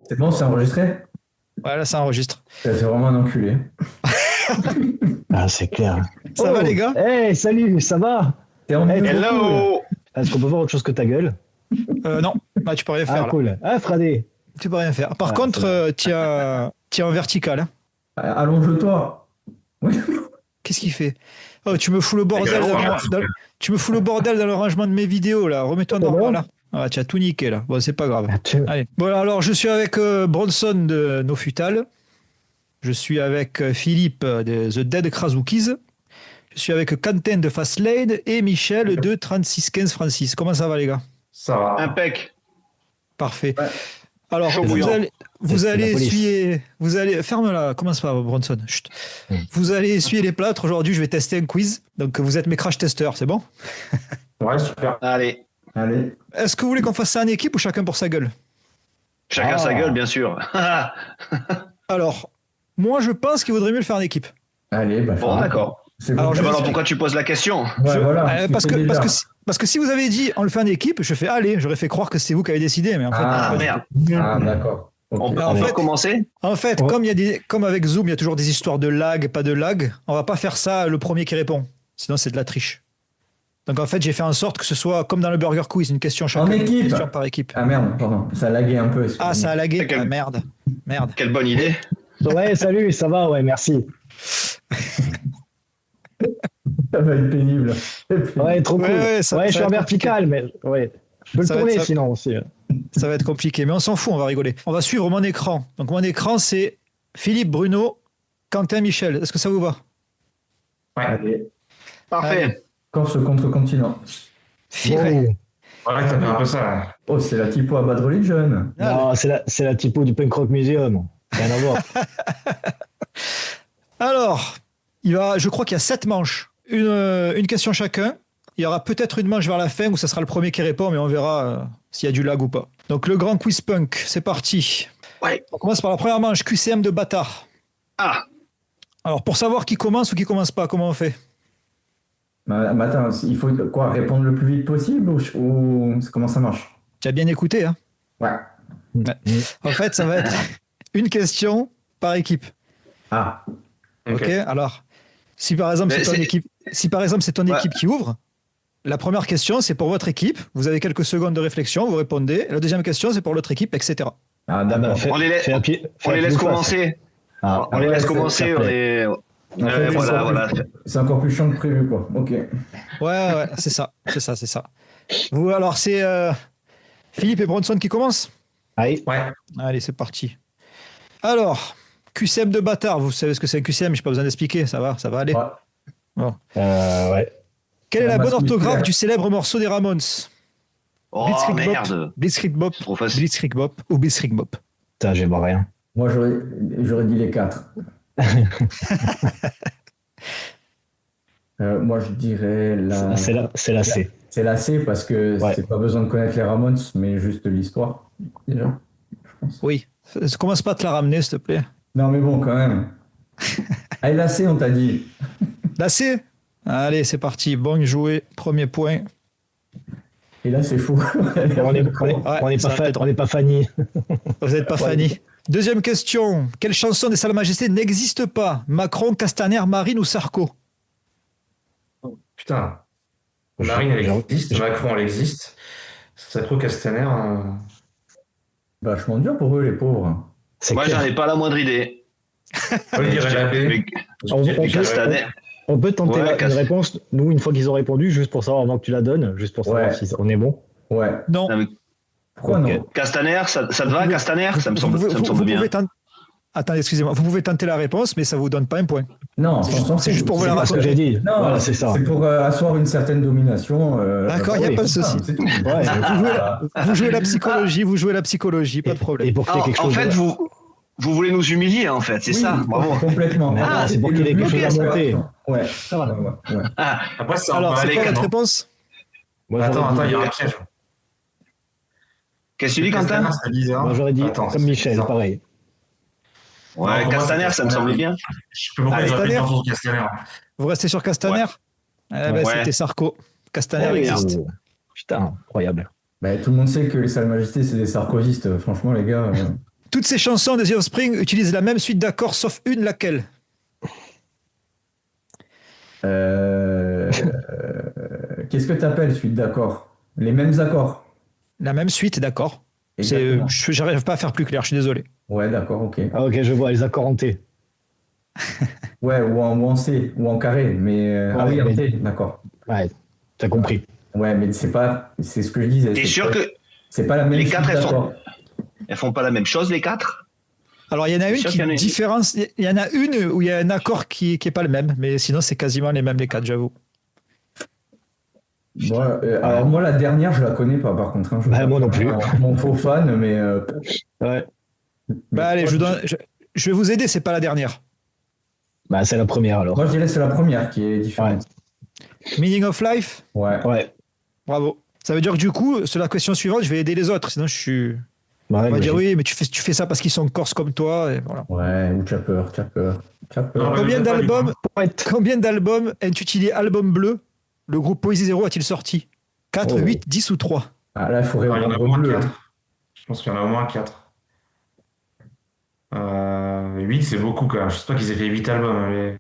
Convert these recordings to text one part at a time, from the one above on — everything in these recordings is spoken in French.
C'est bon, c'est enregistré? Ouais, là, ça enregistre. Ça fait vraiment un enculé. Ah, c'est clair. Ça va, les gars? Hey, salut, ça va? T'es en Hey, mute. Hello! Est-ce qu'on peut voir autre chose que ta gueule? Non, bah, tu peux rien faire, Ah, là. cool. Ah, Fradé. Tu peux rien faire. Par Ah, contre, c'est tiens en vertical. Hein. Allonge-toi. Oui. Qu'est-ce qu'il fait? Oh, tu me fous le bordel tu me fous le bordel dans le rangement de mes vidéos, là. Remets-toi C'est normal, bon là. Ah, tu as tout niqué, là. Bon, c'est pas grave. Ah, Allez. Bon, alors, je suis avec Bronson de No Futal. Je suis avec Philippe de The Dead Krasukis. Je suis avec Quentin de Fastlane et Michel de 3615 Francis. Comment ça va, les gars? Ça va. Impec. Parfait. Ouais. Alors, Chaud vous bouillant. allez la police. essuyer. Vous allez. Ferme-la, commence pas, Bronson. Chut. Vous allez essuyer les plâtres. Aujourd'hui, je vais tester un quiz. Donc, vous êtes mes crash testeurs, c'est bon? Ouais, super. Allez, Allez. Est-ce que vous voulez qu'on fasse ça en équipe ou chacun pour sa gueule? chacun Ah. sa gueule, bien sûr. Alors, moi, je pense qu'il vaudrait mieux le faire en équipe. Allez, bah, Bon, faire- d'accord. C'est bon. Alors, Eh ben alors pourquoi tu poses la question? Ouais, voilà. Parce c'est que, déjà. parce que si vous avez dit on le fait en équipe, je fais allez, j'aurais fait croire que c'est vous qui avez décidé, mais en fait, Ah, Ah merde. Ah, d'accord. Ok. On peut, En on peut fait- commencer? En fait, Ouais. comme avec Zoom, il y a toujours des histoires de lag, pas de lag. On va pas faire ça le premier qui répond. Sinon, c'est de la triche. Donc en fait, j'ai fait en sorte que ce soit comme dans le Burger Quiz, une question chacun, En une équipe. question par équipe. Ah merde, pardon. Ça a lagué un peu. Ah, ça a lagué. Quel- Ah, merde. Merde. Quelle bonne idée. Ouais, salut, ça va, ouais, merci. Ça va être pénible. Ouais, trop cool. Ouais, Ouais, ça je suis va en être vertical, mais ouais. Je peux le Ça va tourner être ça. sinon aussi. Ça va être compliqué, mais on s'en fout, on va rigoler. On va suivre mon écran. Donc mon écran, c'est Philippe, Bruno, Quentin, Michel. Est-ce que ça vous va? Allez. Parfait. Corse contre continent. Firé. Ouais, t'as fait un peu ça. Là. Oh, c'est la typo à Bad Religion. Non, c'est la typo du Punk Rock Museum. Rien à voir. Alors, je crois qu'il y a 7 manches. Une question chacun. Il y aura peut-être une manche vers la fin où ça sera le premier qui répond, mais on verra s'il y a du lag ou pas. Donc le grand quiz punk, c'est parti. Ouais. On commence par la première manche, QCM de bâtard. Ah, Alors pour savoir qui commence ou qui commence pas, comment on fait? Mais attends, il faut quoi répondre le plus vite possible ou comment ça marche? Tu as bien écouté, hein? Ouais. En fait, ça va être une question par équipe. Ah. Ok. Alors, si par exemple Mais c'est ton c'est- équipe, si par exemple c'est ton Ouais. équipe qui ouvre, la première question c'est pour votre équipe. Vous avez quelques secondes de réflexion, vous répondez. La deuxième question c'est pour l'autre équipe, etc. Ah, Ah bah, d'accord. fais- on les laisse, fais un pied- fais on un les pied laisse ou face. commencer. Ah, On les ouais, laisse c'est commencer. On est... En fait, voilà, voilà. C'est encore plus chiant que prévu, quoi. Ok. Ouais, c'est ça. Vous, alors c'est Philippe et Bronson qui commencent. Allez, Ouais. Allez, c'est parti. Alors, QCM de bâtard, vous savez ce que c'est un QCM, j'ai pas besoin d'expliquer, ça va aller. Ouais. ouais. Quelle est la bonne Masse orthographe musculaire. du célèbre morceau des Ramones? Oh Blitzkrieg Bop, merde. Blitzkrieg Bop, C'est trop facile. Blitzkrieg Bop ou Blitzkrieg Bop? Putain, j'ai vois rien. Moi, j'aurais dit les 4. Moi, je dirais la. C'est la C. C'est la C parce que Ouais. c'est pas besoin de connaître les Ramones, mais juste l'histoire. Déjà. Oui. Commence pas à te la ramener, s'il te plaît. Non, mais bon, quand même. Allez, la C, on t'a dit. La C? Allez, c'est parti. Bon joué. Premier point. Et là, c'est fou. On n'est pas Fanny. Vous n'êtes pas Fanny. Deuxième question. Quelle chanson des Salles Majestés n'existe pas? Macron, Castaner, Marine ou Sarko? Putain. Marine, elle existe. Macron, elle existe. Sarko Castaner. Vachement dur pour eux, les pauvres. C'est Moi, clair. j'en ai pas la moindre idée. Oui, dirait la paix. Mais- On- Je dirais on- Castaner. On peut tenter Ouais, une réponse, nous, une fois qu'ils ont répondu, juste pour savoir avant que tu la donnes, juste pour savoir Ouais. si on est bon. Ouais. Non. Non, mais Pourquoi Ok. non? Castaner, ça te va, Castaner? Ça me semble vous bien. pouvez Attendez, excusez-moi. Vous pouvez tenter la réponse, mais ça vous donne pas un point. Non, C'est on juste- s'en c'est fout. juste pour vous la C'est pas ce que j'ai dit. Non, Voilà, c'est ça. C'est pour asseoir une certaine domination. D'accord, il n'y a oui, pas de c'est ça, souci. c'est tout. Ouais, Vous jouez la psychologie, pas de et problème. pour qu'il y ait quelque En chose. fait, vous voulez nous humilier, en fait, c'est Oui, ça. Bravo. Complètement. Ah, c'est pour qu'il y ait quelque chose à monter. Ouais. Ça va. Ouais. Ah, Après, c'est Alors, encore c'est aller quoi votre quand réponse? Moi, Attends, j'aurais il y a un dit, piège. qu'est-ce que tu dis, Quentin? C'est bizarre. moi, j'aurais dit Attends, comme c'est Michel, bizarre. pareil. Ouais, Non, Castaner, moi, ça me semble bien. Je peux pourquoi Allez, j'aurais Castaner. pas sur Castaner. Vous restez sur Castaner? Eh ben, Ouais. c'était Sarko. Castaner Oh, existe. Putain, incroyable. Bah, tout le monde sait que les Salles Majestés, c'est des sarkozystes. Franchement, les gars. Toutes ces chansons des The Offspring utilisent la même suite d'accords, sauf une, laquelle? Qu'est-ce que tu appelles suite d'accords? Les mêmes accords? La même suite d'accords. Exactement. J'arrive pas à faire plus clair, je suis désolé. Ouais, d'accord, ok. Ah, ok, je vois, les accords en T. Ouais, ou en C, ou en carré, mais... ah oui, en mais- T, d'accord. Ouais, t'as compris. Ouais, mais c'est ce que je disais. T'es c'est sûr pas- que C'est pas la même les suite quatre, d'accords. elles font pas la même chose, les 4? Alors, il y en a une sûr qui qu'il y en a une. différence. Il y en a une où il y a un accord qui est pas le même, mais sinon, c'est quasiment les mêmes, les 4, j'avoue. Bon, alors moi, la dernière, je la connais pas, par contre. Hein, je Bah, moi non plus. Mon faux fan, mais... Ouais. Bah, allez, je vais vous aider, c'est pas la dernière. Bah, c'est la première alors. Moi, je dirais que c'est la première qui est différente. Meaning of Life, Ouais. Ouais. bravo. Ça veut dire que du coup, sur la question suivante, je vais aider les autres. Sinon, Ouais, on va dire logique. oui, mais tu fais ça parce qu'ils sont corses comme toi. Et voilà. Ouais, ou Chapper. Non, Combien mais pas d'albums, du Poète. combien d'albums intitulés Album Bleu le groupe Poésie Zéro a-t-il sorti? 4, Oh. 8, 10 ou 3? Ah, là, il faudrait Non, il y en a au rendre moins bleu. 4. Je pense qu'il y en a au moins 4. 8, c'est beaucoup quand même. Je sais pas qu'ils aient fait 8 albums. Mais...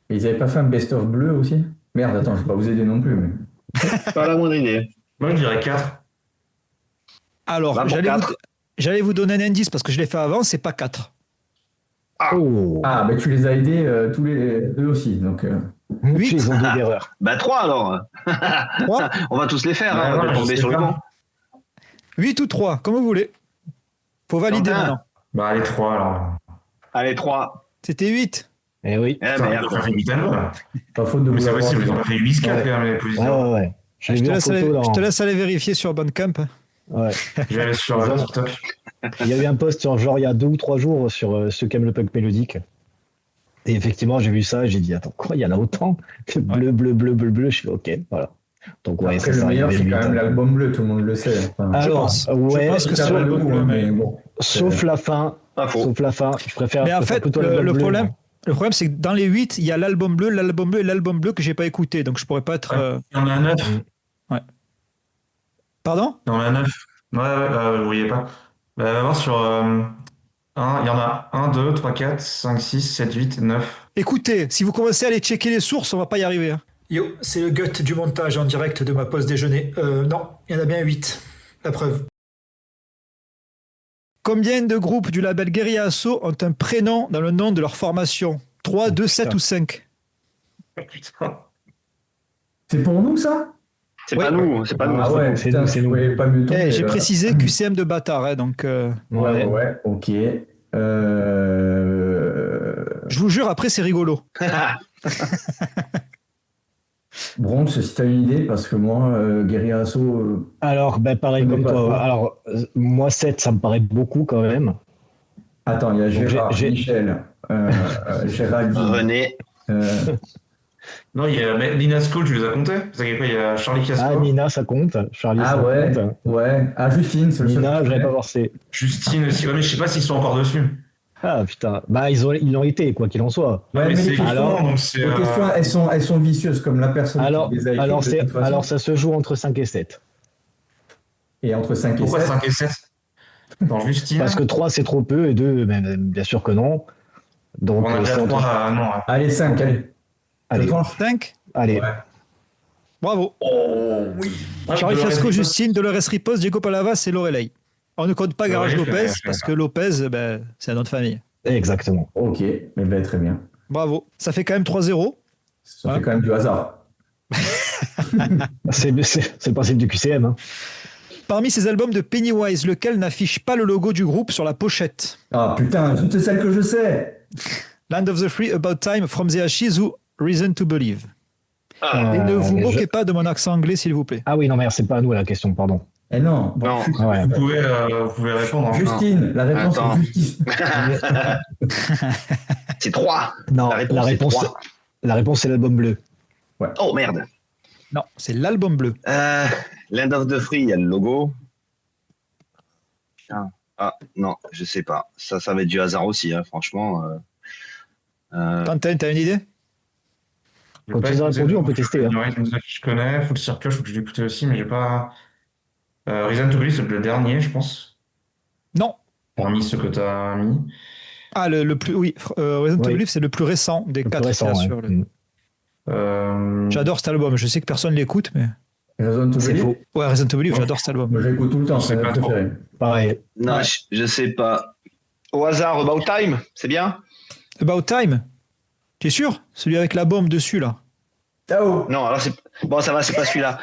Et ils avaient pas fait un best-of bleu aussi? Merde, attends, je vais pas vous aider non plus. Mais... Pas la moindre idée. Moi, je dirais 4. Alors, Va pour quatre. j'allais vous donner un indice parce que je l'ai fait avant, c'est pas 4. Oh. Ah, bah tu les as aidés tous les deux aussi. Donc, huit. Ils ont dit d'erreur. Bah 3 alors. 3, On va tous les faire, Ouais, hein, on ouais, va je tomber sais sur le pas. banc. 8 ou 3, comme vous voulez. Faut valider Quentin. maintenant. Bah, allez, 3 alors. Allez, 3. C'était 8. Eh oui. Eh Putain, ils merde. ont pas fait 8 albums. pas faute de Mais vous c'est avoir possible, ils ont dit. pas fait 8 4 Ouais. quand même, les Ouais, positions. ouais, ouais. Je l'ai Je te, vu en laisse aller, photo dans... je te laisse aller vérifier sur Bandcamp. Ouais. Je vais aller sur Ils ont- TikTok. Il y a eu un post genre il y a 2 ou 3 jours sur ceux qui aiment le punk mélodique. Et effectivement, j'ai vu ça et j'ai dit attends, quoi, il y en a autant? Bleu, bleu, bleu, bleu, bleu. Je suis ok, voilà. Donc ouais, Après, c'est le ça. meilleur, il y c'est avait quand huit même albums. l'album bleu, tout le monde le sait. Enfin, Alors, pense. ouais, Je pense que ça c'est vaut l'album coup, bleu, hein, mais- mais bon. sauf la fin. Pas faux. Sauf la fin. Je préfère. Mais en je préfère fait, plutôt le l'album bleu, problème, moi. le problème, c'est que dans les 8, il y a l'album bleu et l'album bleu que j'ai pas écouté. Donc je pourrais pas être. Il y en a 9. Pardon? Il y en a 9. Ouais, vous voyez pas. Va voir sur. Il y en a 1, 2, 3, 4, 5, 6, 7, 8, 9. Écoutez, si vous commencez à aller checker les sources, on va pas y arriver. Hein. Yo, c'est le gut du montage en direct de ma pause déjeuner. Non, il y en a bien 8. La preuve. Combien de groupes du label Guerilla Assault ont un prénom dans le nom de leur formation? 3, 2, 7 putain. ou 5? Putain. C'est pour nous, ça? C'est Ouais. pas nous, c'est pas nous. Ah ouais, c'est putain, nous, c'est je nous. pouvais pas mieux tomber. J'ai là. précisé QCM de bâtard, hein, donc Ouais, ok. je vous jure, après c'est rigolo. Bronx, si t'as une idée, parce que moi, Guerilla Assaut, Alors, ben pareil Je comme connais pas toi. trop. Alors, moi 7, ça me paraît beaucoup quand même. attends, il y a Donc, Gérard, j'ai- Michel, Géraldine, René. euh, Non, il y a Nina School, tu les as comptés? Vous savez quoi? Il y a Charlie Ah, Casper, Nina, ça compte. Charlie, ah ça ouais, compte. ouais, ah Justine, c'est le seul Nina, que je je l'avais pas connais. forcé. Justine aussi. Ouais, mais je sais pas s'ils sont encore dessus. Ah putain. Bah, ils l'ont été, quoi qu'il en soit. Ouais, mais mais les c'est questions, alors- donc c'est. les questions, elles sont vicieuses, comme la personne Alors, qui les a écrites alors, de toute façon. alors, ça se joue entre 5 et 7. Et entre 5 et Pourquoi 7, 5 et 7? Dans Justine. Parce que 3, c'est trop peu, et 2, bien sûr que non. Donc, On a déjà c'est entre- 3. Non. allez, 5, allez. Je Allez, tranche. 5? allez. Ouais. Bravo. Oh, oui. Charlie Dolores Fiasco, Ripos. Justine, Dolores Ripos, Diego Palavas et Lorelei. On ne compte pas Garage Lorelei, je Lopez, connais, je parce connais que Lopez, ben, c'est un nom de famille. Exactement. Ok, mais ben, très bien. Bravo. Ça fait quand même 3-0. Ça Ouais. fait quand même du hasard. C'est le principe du QCM. Hein. Parmi ces albums de Pennywise, lequel n'affiche pas le logo du groupe sur la pochette? Ah putain, c'est celle que je sais. Land of the Free, About Time, From the Ashes ou Reason to Believe? Ah, Et ne vous je- moquez pas de mon accent anglais, s'il vous plaît. Ah oui, non, merde, c'est pas à nous la question, pardon. Eh non. Non. Ah ouais. Vous pouvez répondre. Hein. Justine, la réponse Attends. est Justine. C'est 3. Non, La réponse, c'est 3. la réponse, c'est l'album bleu. Oh merde. Non, c'est l'album bleu. Land of the Free, il y a le logo. Putain. Ah, non, je sais pas. Ça va être du hasard aussi, hein, franchement. Quentin, t'as une idée? J'ai Quand pas ils ont écouté répondu, le on peut groupe, tester, hein. Ouais, je connais. Full Circle, je crois que je l'ai écouté aussi, mais j'ai pas. Reason to Believe, c'est le dernier, je pense. Non, parmi ceux que tu as mis. Ah, le plus, oui, Resident Oui. Evil, c'est le plus récent des Le plus 4 récent, qu'il y a ouais. sur le... J'adore cet album. Je sais que personne ne l'écoute, mais... Resident C'est Evil. faux. Ouais, Resident Evil, j'adore cet album. Moi, j'écoute tout le temps, Je sais c'est pas mon trop. préféré. Pareil. Non, Ouais. je sais pas. Au hasard, About Time, c'est bien? About Time. Tu es sûr? Celui avec la bombe dessus, là. Ciao. Non, alors c'est. Bon, ça va, c'est pas celui-là.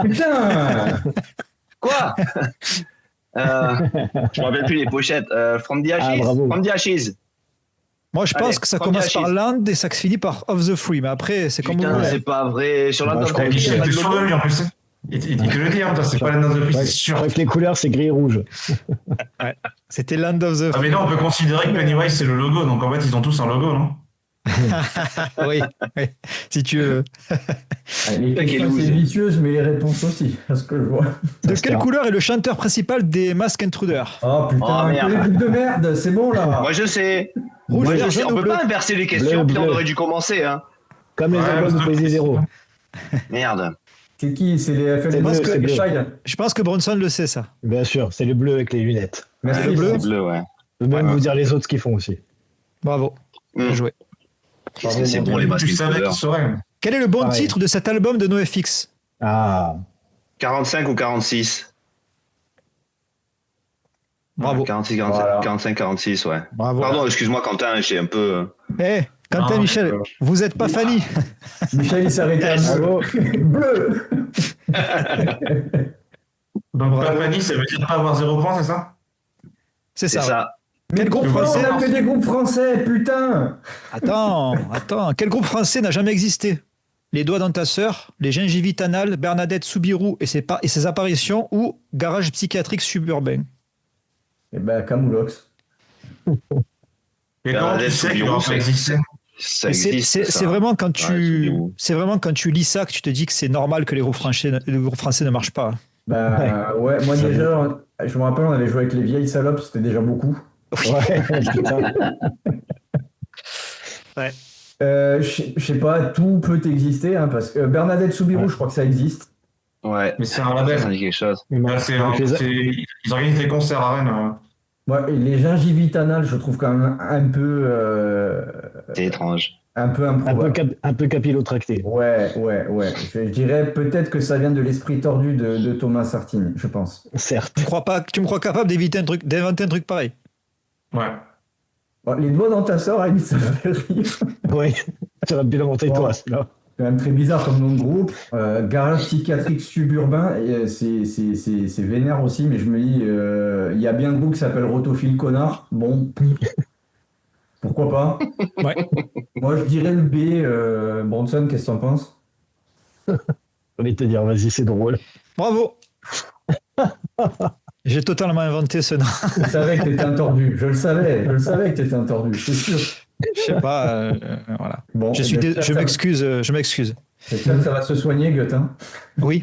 Putain. Quoi? Je me rappelle plus les pochettes. From the Ashes. bravo. From the Ashes. Moi, je Allez, pense que ça From the commence par Ashes. Land et ça finit par Of the Free. Mais après, c'est comme vous Putain, voulez. c'est pas vrai. Sur Bah, l'un je crois Et que il y a Michel, pas t'es de sûr de logo. lui en plus. Il te le dit, hein, c'est pas la note de prix, Ouais, c'est je sûr. crois que les couleurs, c'est gris et rouge. C'était Land of the Ah, Free. mais là, on peut considérer que Pennywise, c'est le logo. Donc, en fait, ils ont tous un logo, non? Oui, oui, si tu veux. Les questions, c'est vicieuse, mais les réponses aussi, à ce que je vois. De se quelle perd. couleur est le chanteur principal des Mask Intruders? Oh putain, Oh, merde. que les trucs de merde, c'est bon là. Moi, je sais. Rouge, Moi, vert, je sais. jaune On ou peut bleu? pas inverser les questions, Bleu, puis on bleu. aurait dû commencer. Hein. Comme les Ouais, albums de parce que- Poésie Zéro. Merde. C'est qui? C'est les FL C'est bleu, c'est bleu. Je pense que Bronson le sait, ça. Bien sûr, c'est le bleu avec les lunettes. Merci. Le bleu. C'est bleu, ouais. Je peux même Ouais. vous dire les autres ce qu'ils font aussi. Bravo. Bien Mm. joué. Qu'est-ce que c'est bon, les masques Tu savais couleurs. qu'il saurait. Quel est le bon Pareil. titre de cet album de NoFX? Ah, 45 ou 46? Bravo. 46, 47, Voilà. 45, 46, ouais. Bravo. Pardon, excuse-moi, Quentin, j'ai un peu. Eh, Quentin, Non, Michel, mais, vous êtes pas Fanny. Michel, il s'est arrêté à bravo. bleu. Donc, Bravo. pas Fanny, ça veut dire pas avoir 0 points, c'est ça? C'est C'est ça. ça. Mais Quel groupe pourquoi français on a que des groupes français, putain. Attends. Quel groupe français n'a jamais existé? Les doigts dans ta sœur, les gingivites anales, Bernadette Soubirous et ses apparitions ou Garage psychiatrique suburbain? Eh ben, Camoulox. Et comment tu Bernadette sais qu'il Soubirous, aura pas existé? Ça Mais existe. ça. c'est vraiment quand Ouais, Soubirous. c'est vraiment quand tu lis ça que tu te dis que c'est normal que les groupes français ne marchent pas. Bah ouais, moi déjà, je me rappelle, on avait joué avec les vieilles salopes, c'était déjà beaucoup. Ouais, putain. Je sais pas, tout peut exister, hein, parce que Bernadette Soubirous, Ouais. je crois que ça existe. Ouais. Mais c'est un Ça label. dit quelque chose. Mais Là, donc, ils organisent des concerts à Rennes. Ouais, et les gingivites anales, je trouve quand même C'est étrange. un peu un peu, improbable. un peu capillotracté. Ouais. Je dirais peut-être que ça vient de l'esprit tordu de Thomas Sartine, je pense. Certes. Tu me crois capable d'inventer un truc pareil? Ouais. Bon, les doigts dans ta sœur, à la limite, ça fait rire. Oui, tu aurais pu l'inventer toi, Ouais. celui-là. C'est quand même très bizarre comme nom de groupe. Garage psychiatrique suburbain, et, c'est vénère aussi, mais je me dis, il y a bien un groupe qui s'appelle Rotophile Connard. Bon, pourquoi pas? Ouais. Moi, je dirais le B. Bronson, qu'est-ce que t'en penses? J'ai envie de te dire, vas-y, c'est drôle. Bravo. J'ai totalement inventé ce nom. Je savais que t'étais un tordu. Je le savais que t'étais un tordu, c'est sûr. Je sais pas. Voilà. Bon, Je m'excuse. J'espère que ça va se soigner, Gutin. Oui.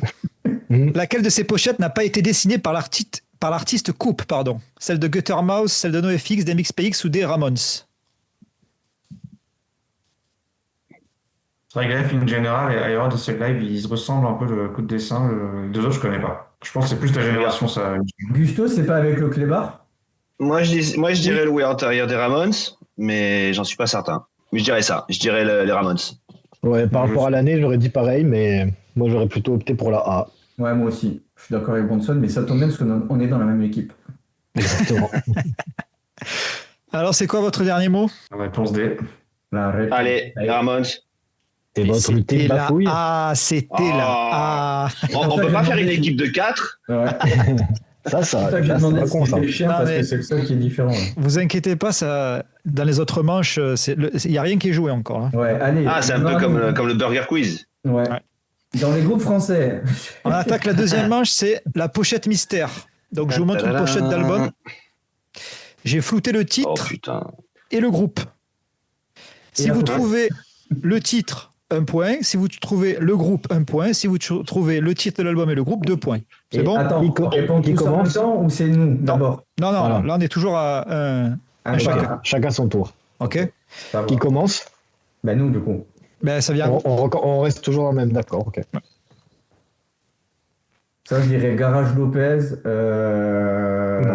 Mhm. Laquelle de ces pochettes n'a pas été dessinée par l'artiste Coupe, pardon? Celle de Guttermouse, celle de NoFX, des MixPX ou des Ramones? Life in General et Ira de Cell Live, ils se ressemblent un peu le coup de dessin. Les deux autres, je connais pas. Je pense que c'est plus ta génération, ça. Gusto, c'est pas avec le clébard? Moi, je dirais le Way Intérieur des Ramones, mais j'en suis pas certain. Mais je dirais ça. Je dirais les Ramones. Ouais, par rapport à l'année, j'aurais dit pareil, mais moi, j'aurais plutôt opté pour la A. Ouais, moi aussi. Je suis d'accord avec Bronson, mais ça tombe bien parce qu'on est dans la même équipe. Exactement. Alors, c'est quoi votre dernier mot? Réponse D. La réponse. Allez, les Ramones. C'est votre C'était thé la bafouille. A, c'était la A. On peut pas faire une équipe de 4? Ouais. Ça, C'est pour ça que j'ai c'est demandé pas si con, ça. c'était chien Non, parce mais- que c'est le seul qui est différent. Vous inquiétez pas, ça, dans les autres manches, il n'y a rien qui est joué encore. Hein. Ouais, allez. Ah, c'est un peu comme le Burger Quiz. Ouais. Ouais. Dans les groupes français. On attaque la deuxième manche, c'est la pochette mystère. Donc je vous montre une pochette d'album. J'ai flouté le Oh titre putain. et le groupe. Si Et la vous pochette. trouvez le titre, 1 point. Si vous trouvez le groupe, 1 point. Si vous trouvez le titre de l'album et le groupe, 2 points. C'est Et bon? attends, on répond qui tous en même commence temps ou c'est nous d'abord? Non, non, Voilà. là on est toujours à un chacun. Voilà. Chacun son tour. Ok? Ça va. Qui commence? Ben nous, du coup. Ben, ça vient. On reste toujours dans le même, d'accord, ok. Ça, je dirais Garage Lopez.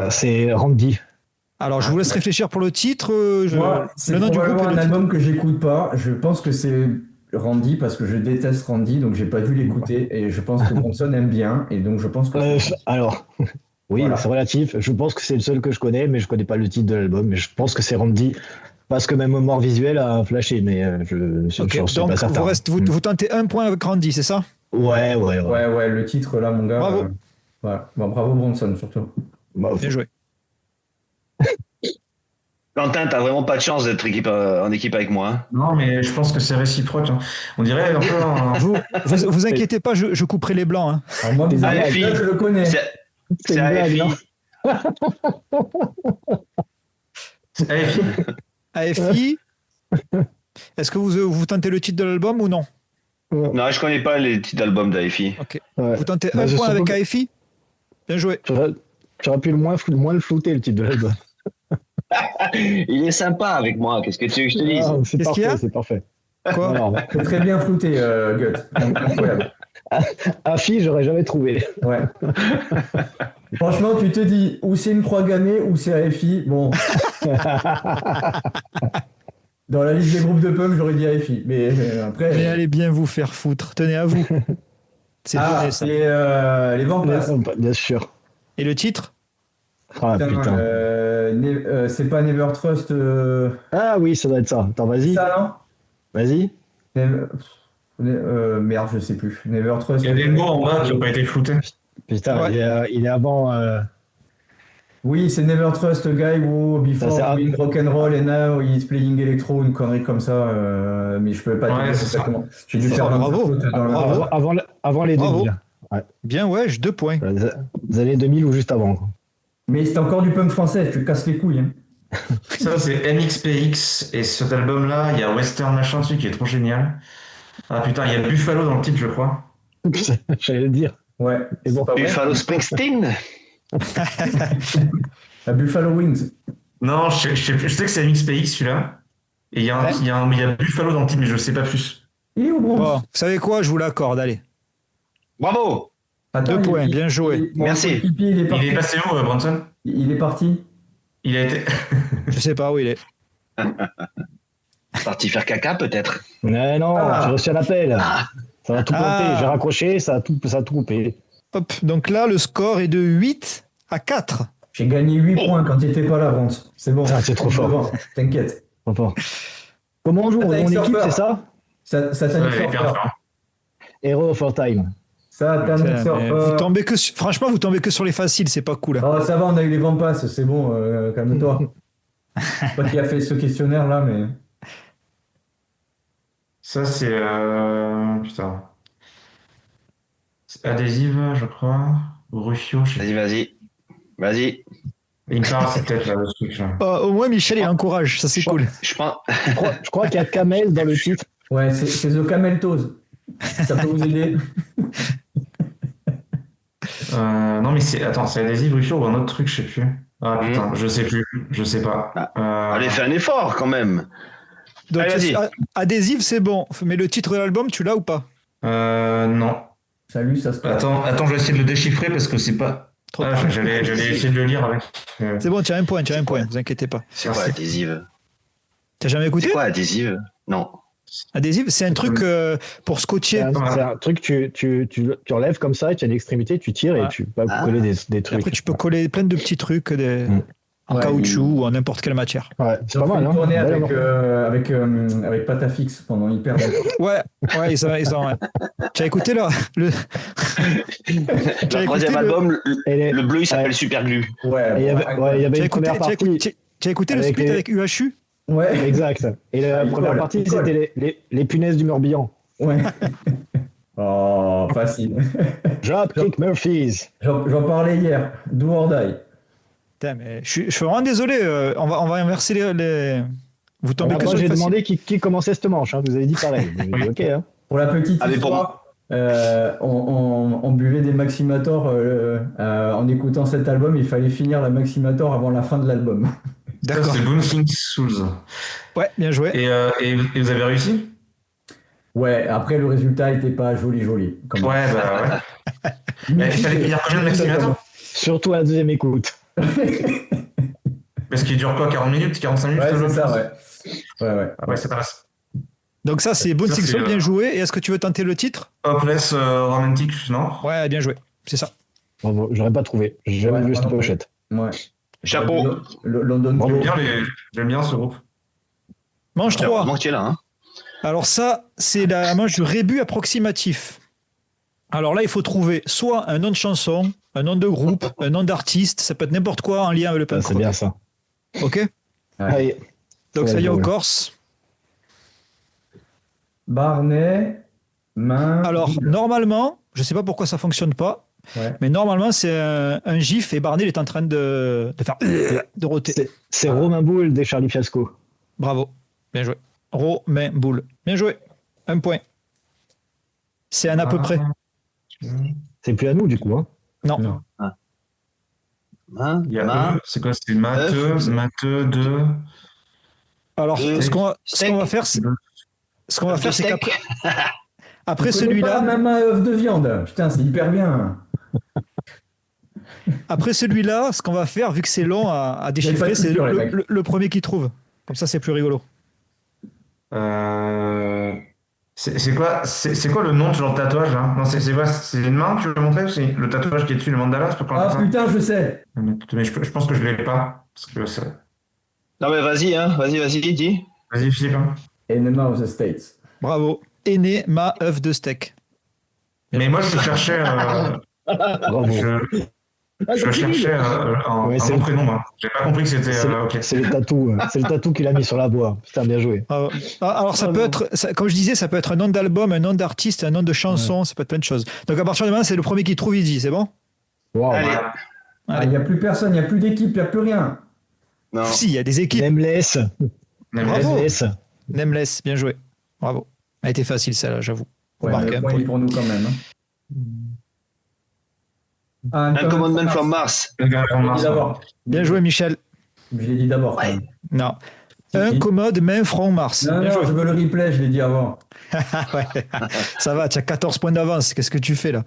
C'est Randy. Alors, je vous laisse réfléchir pour le titre. Moi, c'est le nom du groupe probablement et un le titre. album que j'écoute pas. Je pense que c'est Randy parce que je déteste Randy, donc j'ai pas dû l'écouter. Et je pense que Bronson aime bien, et donc je pense que c'est- Alors, oui, Voilà. c'est relatif. Je pense que c'est le seul que je connais, mais je connais pas le titre de l'album. Mais je pense que c'est Randy. Parce que ma mémoire visuelle a flashé, mais je Ok, j'en suis donc pas certain. vous tentez un point avec Randy, c'est ça? Ouais. Ouais, le titre là, mon gars. Bravo. Voilà. Bon, bravo Bronson surtout. Bah, Bien joué. Quentin, t'as vraiment pas de chance d'être en équipe avec moi. Hein. Non, mais je pense que c'est réciproque. Hein. On dirait un peu un... Vous inquiétez pas, je couperai les blancs. Hein. Alors moi, Des bizarrement, AFI. là, je le connais. C'est une blague, AFI. non Allez, fille. AFI, est-ce que vous tentez le titre de l'album ou non? Non, je connais pas les titres d'albums d'AFI. Ok. Ouais. Vous tentez Bah, un je point avec suppose- AFI? Bien joué. J'aurais pu le moins le flouter, le titre de l'album. Il est sympa avec moi, qu'est-ce que tu veux que je te dise? Ah, c'est Qu'est-ce qu'il y a parfait, c'est parfait. Quoi? Alors, C'est très bien flouté, Gut. Incroyable. Afi, j'aurais jamais trouvé. Ouais. Franchement, tu te dis ou c'est une croix gammée ou c'est AFI. Bon. Dans la liste des groupes de punk, j'aurais dit AFI. Mais après. Mais allez bien vous faire foutre. Tenez à vous. C'est donné, ça. c'est les Vampires. Bien sûr. Et le titre? Ah putain. C'est pas Never Trust. Ah oui, ça doit être ça. Attends, vas-y. Ça, non Vas-y. Merde, je sais plus. Never Trust. Il y a des mots en bas qui n'ont pas été floutés. Putain, Ouais. il est avant. Oui, c'est Never Trust a Guy who before Ça, c'est doing rock and roll and now he's playing electro, une connerie comme ça. Mais je peux pas te Ouais, dire c'est ça. exactement. J'ai dû faire Bravo. 25 fautes dans le Bravo. Avant les Bravo. 2000. Bien, ouais, j'ai 2 points. Les années 2000 ou juste avant. Quoi. Mais c'est encore du punk français, tu casses les couilles. Hein. Ça, c'est MXPX. Et cet album-là, il y a Western machin dessus qui est trop génial. Ah putain, il y a Buffalo dans le titre, je crois. J'allais le dire. Ouais. Et bon. c'est pas vrai. Buffalo Springsteen. La Buffalo Wings. Non, je sais que c'est MXPX celui-là. Et il y a Buffalo dans le titre, mais je sais pas plus. Il est où, Bronx Bon, vous savez quoi? Je vous l'accorde, allez. Bravo. Attends, 2 points, bien joué. Merci. Il est parti. Il est passé où, Bronson? Il est parti. Il a été. Je sais pas où il est. Parti faire caca, peut-être. Mais non, Ah. j'ai reçu un appel. Ça va tout Ah. coupé. J'ai raccroché, ça a tout coupé. Hop, donc là, le score est de 8 à 4. J'ai gagné 8 points quand tu n'étais pas là, Bronx. C'est bon. Ah, c'est trop fort. Bon, t'inquiète. Enfin, comment on joue Attaque en équipe, Surfer. c'est ça Ça t'a Ouais, mis hyper surfer. fort. Hero of Our Time. Ça t'a mis Mais surfer. vous tombez que franchement, vous tombez que sur les faciles, c'est pas cool. Hein. Oh, ça va, on a eu les Vampas, c'est bon, calme-toi. Pas qui a fait ce questionnaire là, mais. Ça, c'est. Putain. C'est Adhésive, je crois. Ou Rufio, je sais pas. Vas-y. Il me parle, c'est peut-être là, le truc là. Au moins, Michel, il encourage, ça c'est cool. Je pense. Je crois qu'il y a Kamel dans le titre. Ouais, c'est The Camel Toes. Ça peut vous aider. Non, mais c'est. Attends, c'est Adhésive, Rufio ou un autre truc, je sais plus. Ah putain, je sais plus. Je sais pas. Allez, fais un effort quand même. Donc, Allez, vas-y. Adhésive, c'est bon. Mais le titre de l'album, tu l'as ou pas? Non. Salut, ça se passe. Attends, je vais essayer de le déchiffrer parce que c'est pas. Trop Ah, tard. j'allais essayer de le lire avec. C'est bon, tu as un point, vous inquiétez pas. C'est quoi adhésive? T'as jamais C'est écouté? quoi adhésive? Non. Adhésive, c'est un truc pour scotcher. C'est un truc, tu enlèves comme ça, tu as une extrémité, tu tires et tu peux coller des Et trucs. après, tu peux coller plein de petits trucs en Ouais, caoutchouc ou en n'importe quelle matière. Ouais, c'est Ils pas ont fait mal, une hein. tournée Belle avec Patafix pendant hyper longtemps. Ouais, ils ont. Ouais. Tu as écouté là le... Tu as Le troisième écouté album, Et les- le bleu, il s'appelle Ouais. Super Glue. Ouais, Et il y avait, bon, il y avait Tu as une écouté, première tu as partie. écouté, tu as écouté le Avec split les- avec UHU? ouais, Exact. Et la Il première colle, partie, il colle. c'était les punaises du Morbihan. ouais. Oh, facile. Dropkick Murphys. J'en parlais hier. Do or die. Putain, mais je suis vraiment désolé. On va inverser les. Vous tombez que Moi, sur les j'ai faciles. demandé qui commençait cette manche. Hein. Vous avez dit pareil. J'ai dit, ok. Hein. Pour la petite Ah, mais pour histoire, on buvait des Maximator en écoutant cet album. Il fallait finir la Maximator avant la fin de l'album. Ça, D'accord. c'est Bouncing Souls. Ouais, bien joué. Et vous avez réussi? Ouais, après le résultat était pas joli. Comme Ouais, bah ouais. Il fallait dire combien de maximisateur? Surtout à la deuxième écoute. Parce qu'il dure quoi, 40 minutes, 45 minutes? Ouais, le c'est jeu, ça, je pense. ouais. Ouais. Ah ouais, ça passe. Donc ça, c'est Bones Ça, Sixball, c'est, bien joué. Et est-ce que tu veux tenter le titre? Hopeless Romantic, non? Ouais, bien joué. C'est ça. Bravo, j'aurais pas trouvé. J'ai jamais Ouais, vu moi cette non plus. pochette. Ouais. Chapeau. London Bravo. J'aime bien ce groupe. Manche 3. Heureusement que tu es là. Hein. Alors ça, c'est la manche du rébut approximatif. Alors là, il faut trouver soit un nom de chanson, un nom de groupe, un nom d'artiste. Ça peut être n'importe quoi en lien avec le Ah, punk c'est rock. bien ça. Ok. Ouais. Allez. Donc Ouais, ça y est, on drôle. corse. Barnet, main. Alors boule. normalement, je sais pas pourquoi ça fonctionne pas, Ouais. mais normalement c'est un gif et Barney il est en train de faire de roter. C'est Romain Boule des Charlie Fiasco. Bravo, bien joué. Romain Boule, bien joué. Un point. C'est un à peu près. C'est plus à nous, du coup. Hein. Non. Non. Hein, Il y a main. eux, c'est quoi? C'est Matheux, 2. Alors Deux. ce qu'on va Steak. faire, c'est Steak. c'est qu'après après Tu connais celui-là, pas même un œuf de viande. Putain, c'est hyper bien. après celui-là, ce qu'on va faire, vu que c'est long à pas de déchiffrer, c'est culture, les mecs. le premier qui trouve. Comme ça, c'est plus rigolo. C'est quoi le nom de ce genre de tatouage là? Non, c'est quoi? C'est une main que tu veux montrer? C'est le tatouage qui est dessus, le mandala? C'est pas Ah ça? putain, je sais. Mais je pense que je l'ai pas. Parce que Non mais vas-y, hein. Vas-y, dis. Vas-y, Philippe. Hein. Enema of the States. Bravo. Aîné, ma œuf de steak. Mais moi, je cherchais, Bravo. je cherchais un Ouais, c'est nom le- prénom. Moi. J'ai pas compris que c'était. Ok. C'est le tatou. C'est le tatou qu'il a mis sur la voix. Putain, bien joué. Alors ça peut être, comme je disais, ça peut être un nom d'album, un nom d'artiste, un nom de chanson, ça peut être plein de choses. Donc à partir de maintenant, c'est le premier qui trouve, il dit, c'est bon? Wow. Allez. Ah, il n'y a plus personne, il n'y a plus d'équipe, il n'y a plus rien. Non. Si, il y a des équipes. Nameless. Bravo. Nameless. Nameless, bien joué. Bravo. Elle a été facile celle-là, j'avoue. Faut Ouais, marquer le un point point. est pour nous quand même. Hein. Uncommon from Mars. Je l'ai dit d'abord. Bien joué, Michel. Je l'ai dit d'abord. quand Ouais. même. Non. Si, Un si. commode main front Mars. Non, Bien non, joué. je veux le replay, je l'ai dit avant. Ouais. Ça va, tu as 14 points d'avance. Qu'est-ce que tu fais là?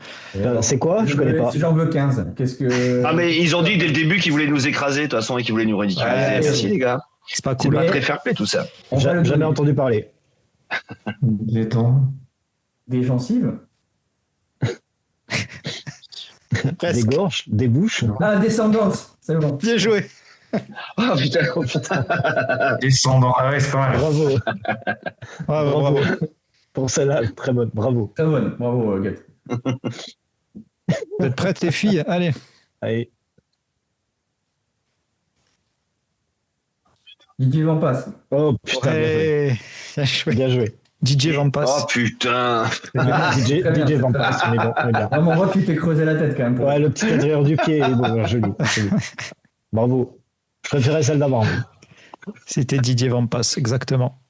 C'est quoi? Je connais pas. Si j'en veux 15, qu'est-ce que. Ah mais ils ont dit dès le début qu'ils voulaient nous écraser de toute façon et qu'ils voulaient nous ridiculiser. Ouais, Merci les gars. C'est pas C'est cool. pas Mais- très fair play tout ça. On va le Jamais donner. entendu parler. Des temps. Des gencives. Des Presque. gorges, des bouches. Ah, descendance, c'est bon. Bien joué. Oh putain. Descendant. Ah ouais, c'est pas mal. Bravo. Bravo, bravo. Pour celle-là, très bonne. Bravo. Très bonne, bravo, Guette. Vous êtes prêtes, les filles? Allez. Allez. Didier Van Passe. Oh putain, Ouais. Bien joué. bien joué. DJ Van Oh Passe. putain. DJ, Très bien, DJ Van c'est ça. Passe, on est bon, on est bien. Ah, mais on voit que tu t'es creusé la tête quand même. Ouais, le petit intérieur du pied est bon, joli. Joli. Bravo. Je préférais celle d'avant. C'était Didier Van Passe, exactement.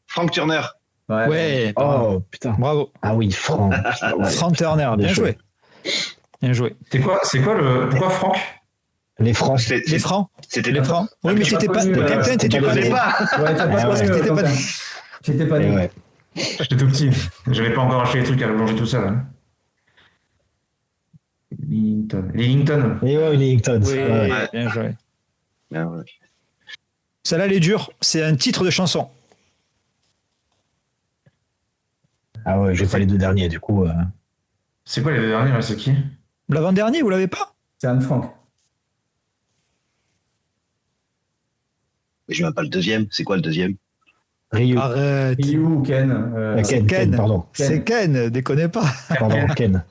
Frank Turner. Ouais. Oh putain. Bravo. Ah oui, Franck. Putain, ouais. Frank Turner, bien Bien joué. Bien joué. Pourquoi Franck? Les Francs. C'était Les francs? c'était Les francs? Oui, mais J'ai t'étais pas pas. connu, Quentin, c'était t'étais pas pas les- Je né. sais pas. Ouais, t'as Ah pas ouais. connu, T'étais pas Quentin. né. J'étais pas Eh né. ouais. J'étais tout petit. J'avais pas encore acheté les trucs à manger tout seul. Hein. Lillington. Et ouais, les Hingtons. Oui, Ouais. bien joué. Ah ouais. Celle-là, elle est dure. C'est un titre de chanson. Ah ouais, j'ai pas les deux derniers, du coup. C'est quoi les deux derniers là? C'est qui? L'avant-dernier, vous l'avez pas? C'est Anne Frank. Mais je même pas le deuxième. C'est quoi le deuxième? Ryu. Arrête. Ryu ou Ken. Ken, Ken. pardon. C'est Ken, déconnez pas. Pardon, Ken.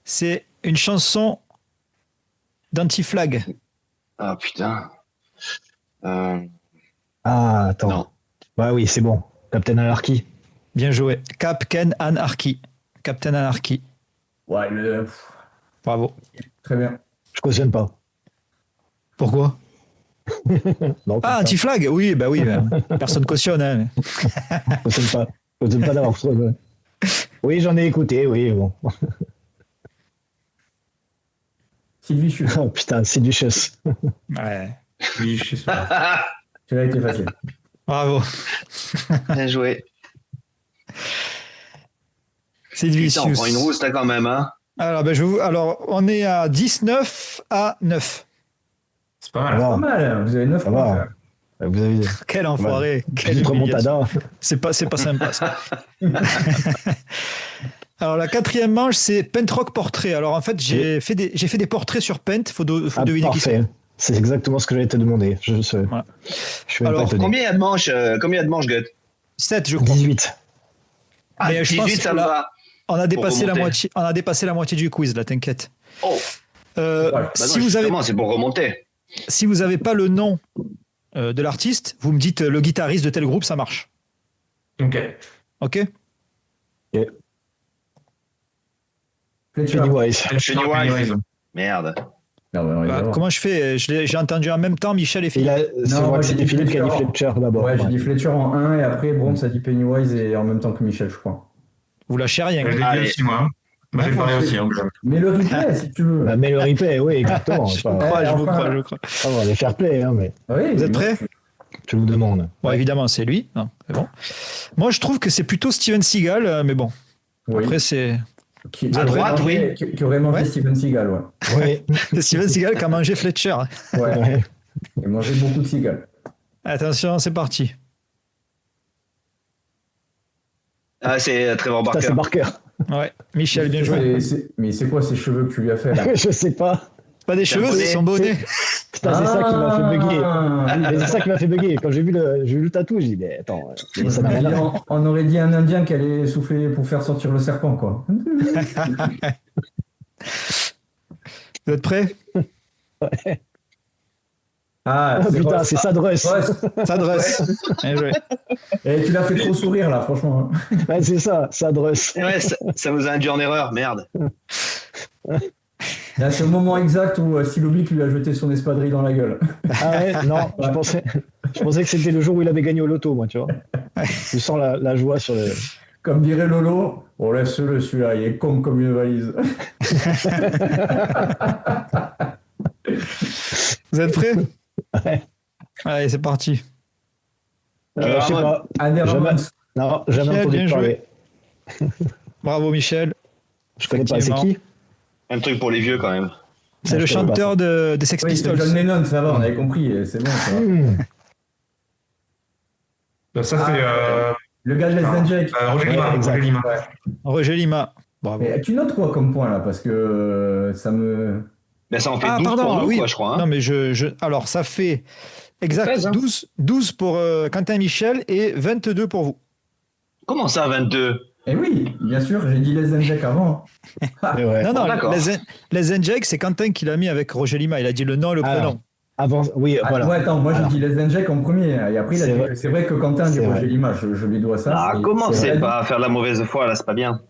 C'est une chanson d'anti-flag. Ah putain. Ah, attends. Non. Bah oui, c'est bon. Captain Anarchy. Bien joué. Captain Anarchy. Captain Anarchy. Ouais, Bravo. très bien. Je cautionne pas. Pourquoi? Non, Ah, anti-flag? Oui, bah oui. Personne cautionne. Hein. je cautionne pas. Je cautionne pas d'avoir trop. Oui, j'en ai écouté, oui, bon. Sylvie Chus. Oh putain, c'est du chasse. Ouais. Oui, je sais pas. Tu as été facile. Bravo. Bien joué. C'est Putain, on vicieux. prend une rousse là quand même, hein. Alors, on est à 19-9. C'est pas Ça mal. va, Pas mal, vous avez 9 ça points. va. Vous avez Quel enfoiré. Quelle une humiliation. remontada. C'est pas sympa, ça. Alors, la quatrième manche, c'est Paint Rock Portrait. Alors, en fait, j'ai fait des portraits sur Paint. Faut Ah, deviner qui c'est. parfait. C'est exactement ce que j'allais te demander. Je Voilà. suis même Alors, pas étonné. Combien il y a de manches, Gut? 7, je crois. 18. Ah, Mais je pense 18, ça que me là- va. On a dépassé la remonter. moitié. On a dépassé la moitié du quiz, là, t'inquiète. Oh, Ouais. bah Si non, vous avez justement, c'est pour remonter. Si vous n'avez pas le nom de l'artiste, vous me dites le guitariste de tel groupe, ça marche. Ok. Ok? Fletcher. Pennywise. Pennywise. Merde. Non, mais on va y Bah, voir. comment je fais j'ai entendu en même temps Michel et Et Philippe. là, c'est Non, moi moi, que j'ai c'était dit Philippe qui a dit Fletcher. Fletcher d'abord. Ouais, j'ai dit Fletcher en 1 et après Bronze a dit Pennywise et en même temps que Michel, je crois. Vous lâchez rien. Je l'ai dit Allez. aussi, moi. Moi, j'ai parlé aussi. Hein, Mais le replay, si tu veux. Bah, mais le replay, oui, exactement. Je vous Enfin, crois, je vous enfin. crois, je vous crois. on va les faire play, hein, mais Oui, Vous êtes prêts? je vous demande. Bon, évidemment, c'est lui. Non, c'est bon. Moi, je trouve que c'est plutôt Steven Seagal, mais bon. Oui. Après, c'est Qui, À droite, oui. Qui aurait mangé Ouais. Steven Seagal, ouais. Oui. Steven Seagal qui a mangé Fletcher. Ouais. Ouais. Il mangeait beaucoup de Seagal. Attention, c'est parti. Ah, c'est Trevor Ça, Barker. c'est Barker. Ouais, Michel, bien joué. Mais c'est quoi ces cheveux que tu lui as fait là? Je sais pas. C'est pas des cheveux, bonnet. c'est son bonnet. Putain, c'est ça qui m'a fait bugger. Ah, Mais c'est ça qui m'a fait bugger. Quand j'ai vu le tatou, j'ai dit, mais attends, ça n'a rien à voir. on aurait dit un Indien qui allait souffler pour faire sortir le serpent, quoi. Vous êtes prêts? Ah, Oh, putain, c'est Sadrus. Ouais, Ça dresse. Bien joué. et tu l'as fait trop sourire là, franchement. Ouais, c'est ça, Sadrus. Ouais, ça nous a induit en erreur, merde. Là, c'est le moment exact où Silobic lui a jeté son espadrille dans la gueule. Ah ouais, non, je pensais que c'était le jour où il avait gagné au loto, moi, tu vois. Tu sens la joie sur le. Comme dirait Lolo, oh laisse-le celui-là, il est con comme une valise. Vous êtes prêts? Ouais. Allez, c'est parti. Je sais pas. Anne Jamais. Ramons. Non, jamais Michel, entendu bien parler. Bravo, Michel. Je connais pas. C'est qui? Un truc pour les vieux quand même. C'est Ah, le je connais pas chanteur des Sex Oui, c'est Pistols. John Lennon, ça va, on avait compris, c'est bon. Ça va. Ça, c'est Le gars de Les Angels. Roger Lima. Ouais, exact. Roger Lima. Ouais. Roger Lima. Bravo. Mais tu notes quoi comme point là? Parce que ça me. Ben, ça en fait Ah, 12 pardon, pour nous, oui. quoi, je crois. Hein. Non, mais alors, ça fait exact 13, hein. 12 pour Quentin Michel et 22 pour vous. Comment ça, 22? Eh oui, bien sûr, j'ai dit Les Angels avant. Mais ouais. Non, non, d'accord. les Injects, c'est Quentin qui l'a mis avec Roger Lima. Il a dit le nom et le Ah, prénom. Avant, oui, Ah, voilà. ouais, attends, moi Alors. j'ai dit Les Angels en premier. Et après, il a C'est dit- vrai. c'est vrai que Quentin dit C'est Roger vrai. Lima, je lui dois ça. Ah, Et- commencez c'est- pas à faire de la mauvaise foi, là, c'est pas bien.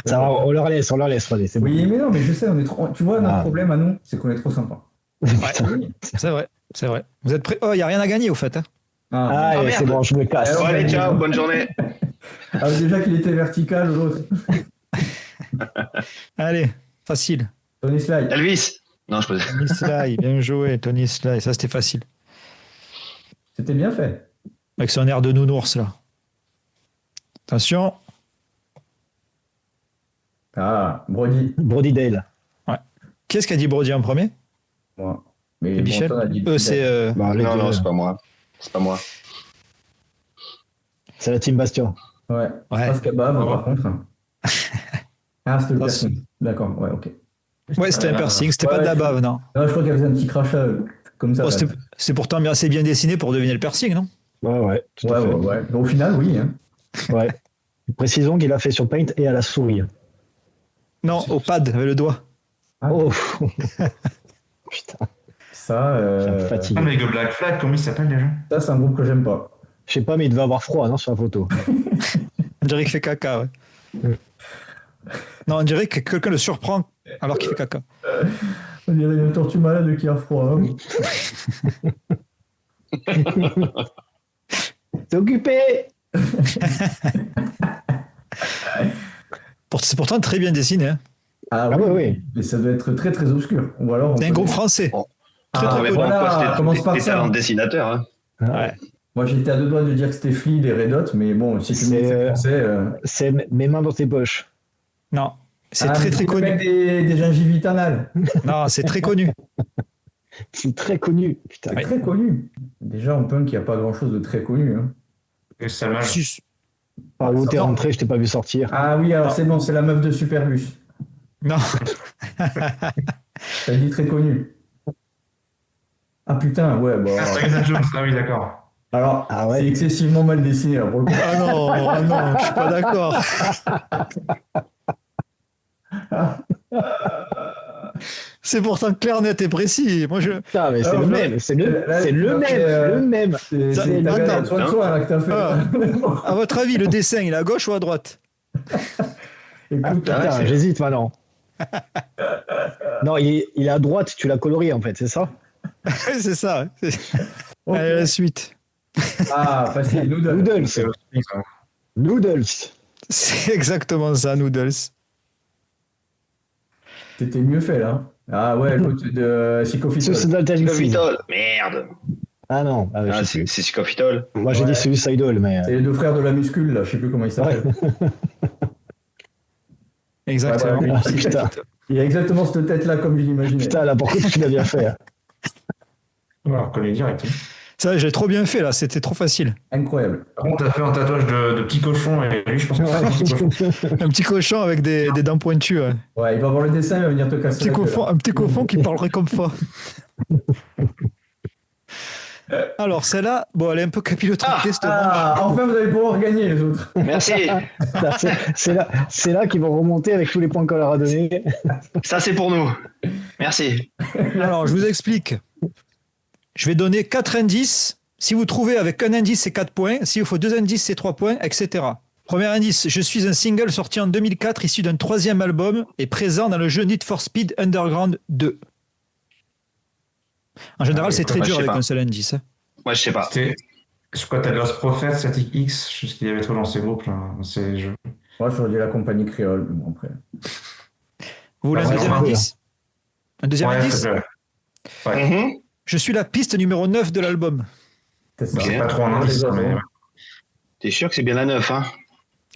Ça va, on leur laisse, allez, c'est bon. Oui, mais non, mais je sais, on est trop. Tu vois, notre Ah. problème à nous, c'est qu'on est trop sympa. Putain. C'est vrai, c'est vrai. Vous êtes prêts? Oh, il n'y a rien à gagner, au fait. Hein. Ah, Ah, merde. c'est bon, je me casse. Alors, Bon, allez, ben, ciao, bon. bonne journée. ah, déjà qu'il était vertical, l'autre. Allez, facile. Tony Sly. Elvis. Non, je peux. Tony Sly, bien joué, Tony Sly. Ça, c'était facile. C'était bien fait. Avec son air de nounours, là. Attention. Ah, Brody. Brody Dale. Qui est-ce qui a dit Brody en premier? Moi. Mais Et Michel? ça, on a dit- C'est Bah, les Non, deux, non, c'est pas moi. C'est pas moi. c'est la team Bastion. Ouais. Ouais. C'est pas ce kebab, Ouais. par contre. Ah, c'était le Ah, piercing. D'accord, ouais, ok. Ouais, c'était un piercing. C'était pas de la bave, non. Non, je crois qu'elle faisait un petit crachat comme ça. Bon, là. c'est pourtant assez bien dessiné pour deviner le piercing, non? Ouais, tout Ouais, à fait. ouais, ouais. Au final, oui. Hein. Ouais. Précisons qu'il a fait sur Paint et à la souris. Non, au pad, avec le doigt. Ah. Oh. Putain, Ça, ça me fatigue. Ah, mais The Black Flag, comment il s'appelle déjà? ça c'est un groupe que j'aime pas. Je sais pas, mais il devait avoir froid, non, sur la photo. On dirait qu'il fait caca, ouais. Non, on dirait que quelqu'un le surprend alors qu'il fait caca. On dirait une tortue malade qui a froid. Hein. T'es occupé. C'est pourtant très bien dessiné. Hein. Ah, Ah oui, ouais, oui. mais ça doit être très très obscur. Ou alors, on C'est un peut- groupe français. Bon. Très, Ah, très mais connu. voilà, pourquoi commence par t'es ça. talent de dessinateur, hein. Ouais. Moi, j'étais à deux doigts de dire que c'était Flea des Red Hot, mais bon, si tu me dis que c'est français. C'est Mes mains dans tes poches. Non, c'est Ah, très mais très c'est le mec connu. des gingivites anales. Non, c'est très connu. C'est très connu. Putain. C'est très connu. Déjà, en punk, il n'y a pas grand-chose de très connu. Hein. Et Salman. Si- Par où t'es Ça va. rentré, je t'ai pas vu sortir. Ah oui, alors Non. c'est bon, c'est la meuf de Superbus. Non, Ça dit très connu. Ah putain, ouais, bon. Ah, Sagan Jones, ah oui, d'accord. Alors, Ah ouais. c'est excessivement mal dessiné, là, pour le coup. ah non, je suis pas d'accord. C'est pourtant clair, net et précis. Moi, Putain, mais c'est Alors, le là, même. C'est le là, tu m'as même. fait, Le même. C'est Ça- ta attends, galette soin de soi, là, que t'as fait. Ah. À votre avis, le dessin, il est à gauche ou à droite? Écoute, Putain, j'hésite maintenant. Non, il est à droite, tu l'as colorié en fait, c'est ça? C'est ça. ok. Allez, la suite. Ah, facile, Noodle. Noodles. C'est aussi ça. Noodles. C'est exactement ça, Noodles. C'était mieux fait, là. Ah ouais, l'autre de Psychophytol. Suicidal Tendencies. Psychophytol. Merde. Ah non, ah, Ah, je sais c'est Psychophytol. plus. Moi j'ai Ouais. dit Suicidal, mais. C'est les deux frères de la muscule, là, je sais plus comment ils s'appellent. Exactement. Ouais, ouais, Ah, putain, Il a exactement cette tête-là, comme je l'imaginais. putain, là par contre tu l'as bien fait. Hein. Ouais, on reconnaît direct. Ça, j'ai trop bien fait là. C'était trop facile. Incroyable. Par contre, t'as fait un tatouage de petit cochon et lui, je pense que c'est un petit cochon. Un petit cochon avec des dents pointues. Ouais. Ouais, il va voir le dessin, il va venir te Un casser petit la gueule. cochon, un petit cochon qui parlerait comme ça. Alors, celle-là, bon, elle est un peu capillotractée, cette manche. Ah, enfin, vous allez pouvoir gagner, les autres. Merci. Putain, c'est là qu'ils vont remonter avec tous les points qu'on leur a donnés. Ça, c'est pour nous. Merci. Alors, je vous explique. Je vais donner 4 indices. Si vous trouvez avec un indice, c'est 4 points. S'il vous faut 2 indices, c'est 3 points, etc. Premier indice, je suis un single sorti en 2004, issu d'un 3e album et présent dans le jeu Need for Speed Underground 2. En général, c'est très moi, je dur sais avec pas. un seul indice. Hein. Moi, je sais pas. C'était. Je crois que t'as Lost Prophet, Static X, je sais qu'il y avait trop dans ces groupes là. Dans ces jeux. Moi, j'aurais dit la compagnie créole, mais bon, après. Vous voulez un Ah, deuxième ouais. indice? Un deuxième Ouais, indice? s'il te plaît. Ouais. Mhm. Je suis la piste numéro 9 de l'album. C'est ça. Ok. C'est pas trop un indice, Les mais. oiseaux. ouais. T'es sûr que c'est bien la 9, hein?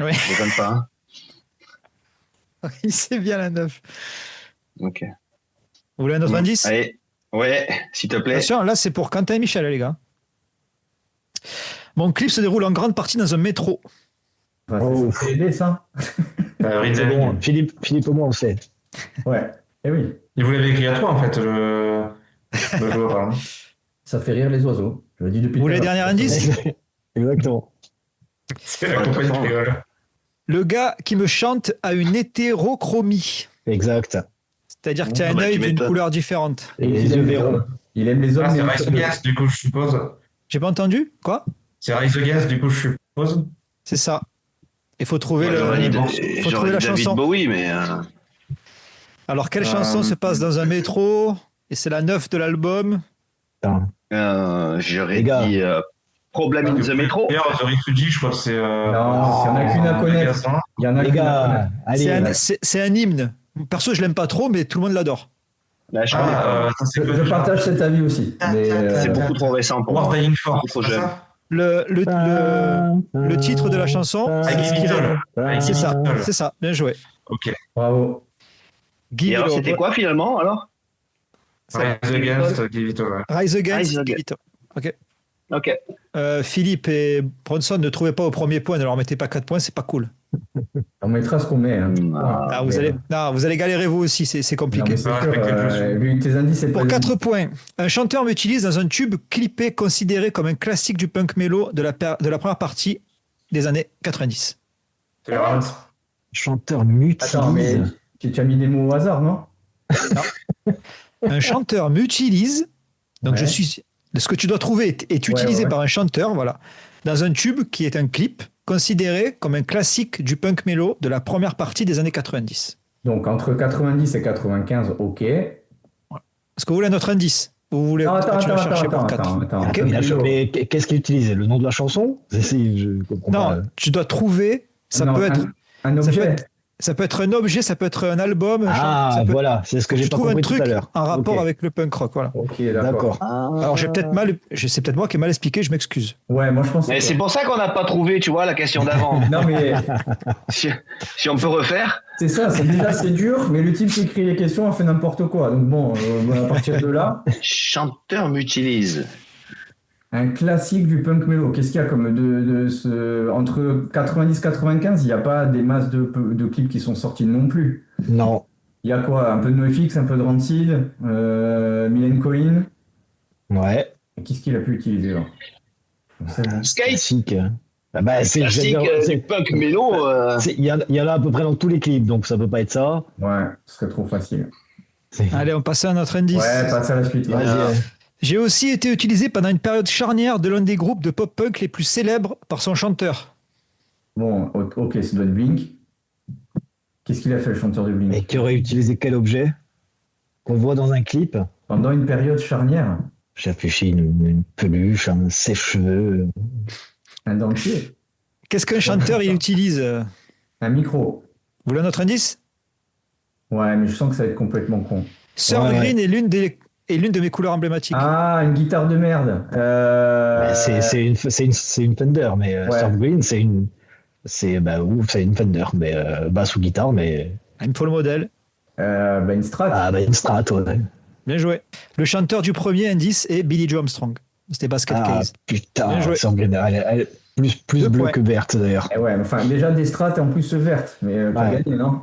Ouais. Je déconne pas. Hein. C'est bien la 9. Ok. Vous voulez un autre indice? Allez. Ouais, s'il te plaît. Attention, là, c'est pour Quentin et Michel, les gars. Mon clip se déroule en grande partie dans un métro. Enfin, Oh. c'est aidé, ça. Read C'est the bon, Ring. Philippe au moins on sait. Ouais. Eh oui, Il vous l'avait écrit à toi en fait, le jeu, pardon. ça fait rire les oiseaux. Je le dis depuis Vous voulez tout le à l'heure. dernier indice? Exactement. C'est la compagnie créole. Le gars qui me chante a une hétérochromie. Exact. C'est-à-dire que tu as un Bah, œil tu d'une m'étonnes. couleur différente. Et les il yeux aime verrons. hommes. Il aime les hommes. Ah, c'est mais Rise il- Gas, du coup, je suppose. J'ai pas entendu? Quoi? C'est Rise Gas, du coup, je suppose. C'est ça. Il faut trouver Ouais, J'aurais dit, le. j'aurais trouver dit la David chanson. Bowie, mais. Alors, quelle chanson se passe dans un métro? Et c'est la 9 de l'album. Putain. J'aurais Les gars. dit Problem in the Metro. D'ailleurs, The Refugee, je crois que c'est. Non, il y en a qu'une à connaître. Gassin. Il y en a Les qu'une à gars, connaître. allez. C'est un hymne. Perso, je l'aime pas trop, mais tout le monde l'adore. Là, je connais pas. Ah, ça, c'est Je partage cet avis aussi. Mais, C'est beaucoup trop récent pour War moi. Dying For. Trop c'est jeune. ça Le titre de la chanson, I c'est Give It All. I c'est Give ça. It All. C'est ça. Bien joué. Ok. bravo. Give Et It alors, All. c'était quoi finalement alors? Rise Against, Give It All. ouais. Rise Against. Rise Against. Give It All. Ok. Philippe et Bronson ne trouvaient pas au premier point, ne leur mettez pas 4 points, c'est pas cool. On mettra ce qu'on met. Hein. Ah, vous, mais- vous allez galérer vous aussi, c'est Non, compliqué. mais c'est Ouais, sûr, respectez le jeu. vu tes indices, c'est pas Pour 4 évident. points, un chanteur m'utilise dans un tube clippé considéré comme un classique du punk mélo de la première partie des années 90. C'est les Ramones. Chanteur m'utilise. Attends, mais tu as mis des mots au hasard, non? Un chanteur m'utilise, donc Ouais. je suis, ce que tu dois trouver est utilisé ouais. par un chanteur, voilà, dans un tube qui est un clip considéré comme un classique du punk mélo de la première partie des années 90. Donc, entre 90 et 95, ok. Est-ce que vous voulez un autre indice? Ou vous voulez Non, attends, continuer à attends, chercher attends, pour 4? attends. Ok. Mais qu'est-ce qu'il utilise? Le nom de la chanson? Je comprends Non, pas. tu dois trouver, ça Non, peut être... un ça peut objet. être- Ça peut être un objet, ça peut être un album. Ah, ça peut... voilà, c'est ce que Tu j'ai pas trouves un compris tout truc à l'heure. en rapport Ok. avec le punk rock, voilà. Ok, d'accord. D'accord. Alors j'ai peut-être c'est peut-être moi qui ai mal expliqué, je m'excuse. Ouais, moi je pense que Mais c'est pour ça qu'on n'a pas trouvé, tu vois, la question d'avant. Non, mais Si on peut refaire. c'est ça, c'est dur, mais le type qui écrit les questions a fait n'importe quoi. Donc bon, à partir de là, Chanteur m'utilise. un classique du punk mélo. Qu'est-ce qu'il y a comme entre 90 et 95, il n'y a pas des masses de clips qui sont sortis non plus. Non. Il y a quoi? Un peu de NoFX, un peu de Rancid, Mylène Collin. Ouais. Et qu'est-ce qu'il a pu utiliser là? C'est bon. Skate. Classique. Ah bah, Classique du punk mélo. il y en a à peu près dans tous les clips, donc ça peut pas être ça. Ouais, ce serait trop facile. Allez, on passe à notre indice. Ouais, passe à la suite. Vas-y. Ouais. J'ai aussi été utilisé pendant une période charnière de l'un des groupes de pop-punk les plus célèbres par son chanteur. Bon, ok, ça doit être Blink. Qu'est-ce qu'il a fait, le chanteur de Blink? Et qui aurait utilisé quel objet qu'on voit dans un clip? Pendant une période charnière, J'ai réfléchi, une peluche, un sèche-cheveux. un dentier, Qu'est-ce qu'un chanteur il utilise un micro. Vous voulez un autre indice? Ouais, mais je sens que ça va être complètement con. Sir Ouais, Green est l'une de mes couleurs emblématiques. Ah, une guitare de merde. Bah, c'est une Fender, mais Ouais. Surf Green, c'est une Fender, mais basse ou guitare, mais Il me faut le modèle. Une Strat. une Strat, ouais. Bien joué. Le chanteur du premier indice est Billy Joe Armstrong. C'était Basket Ah Case. Bien putain, joué. Surf Green, elle est plus 2 bleue points. que verte d'ailleurs. Eh ouais, enfin, déjà des Strats et en plus verte. Mais t'as Ouais. gagné, non?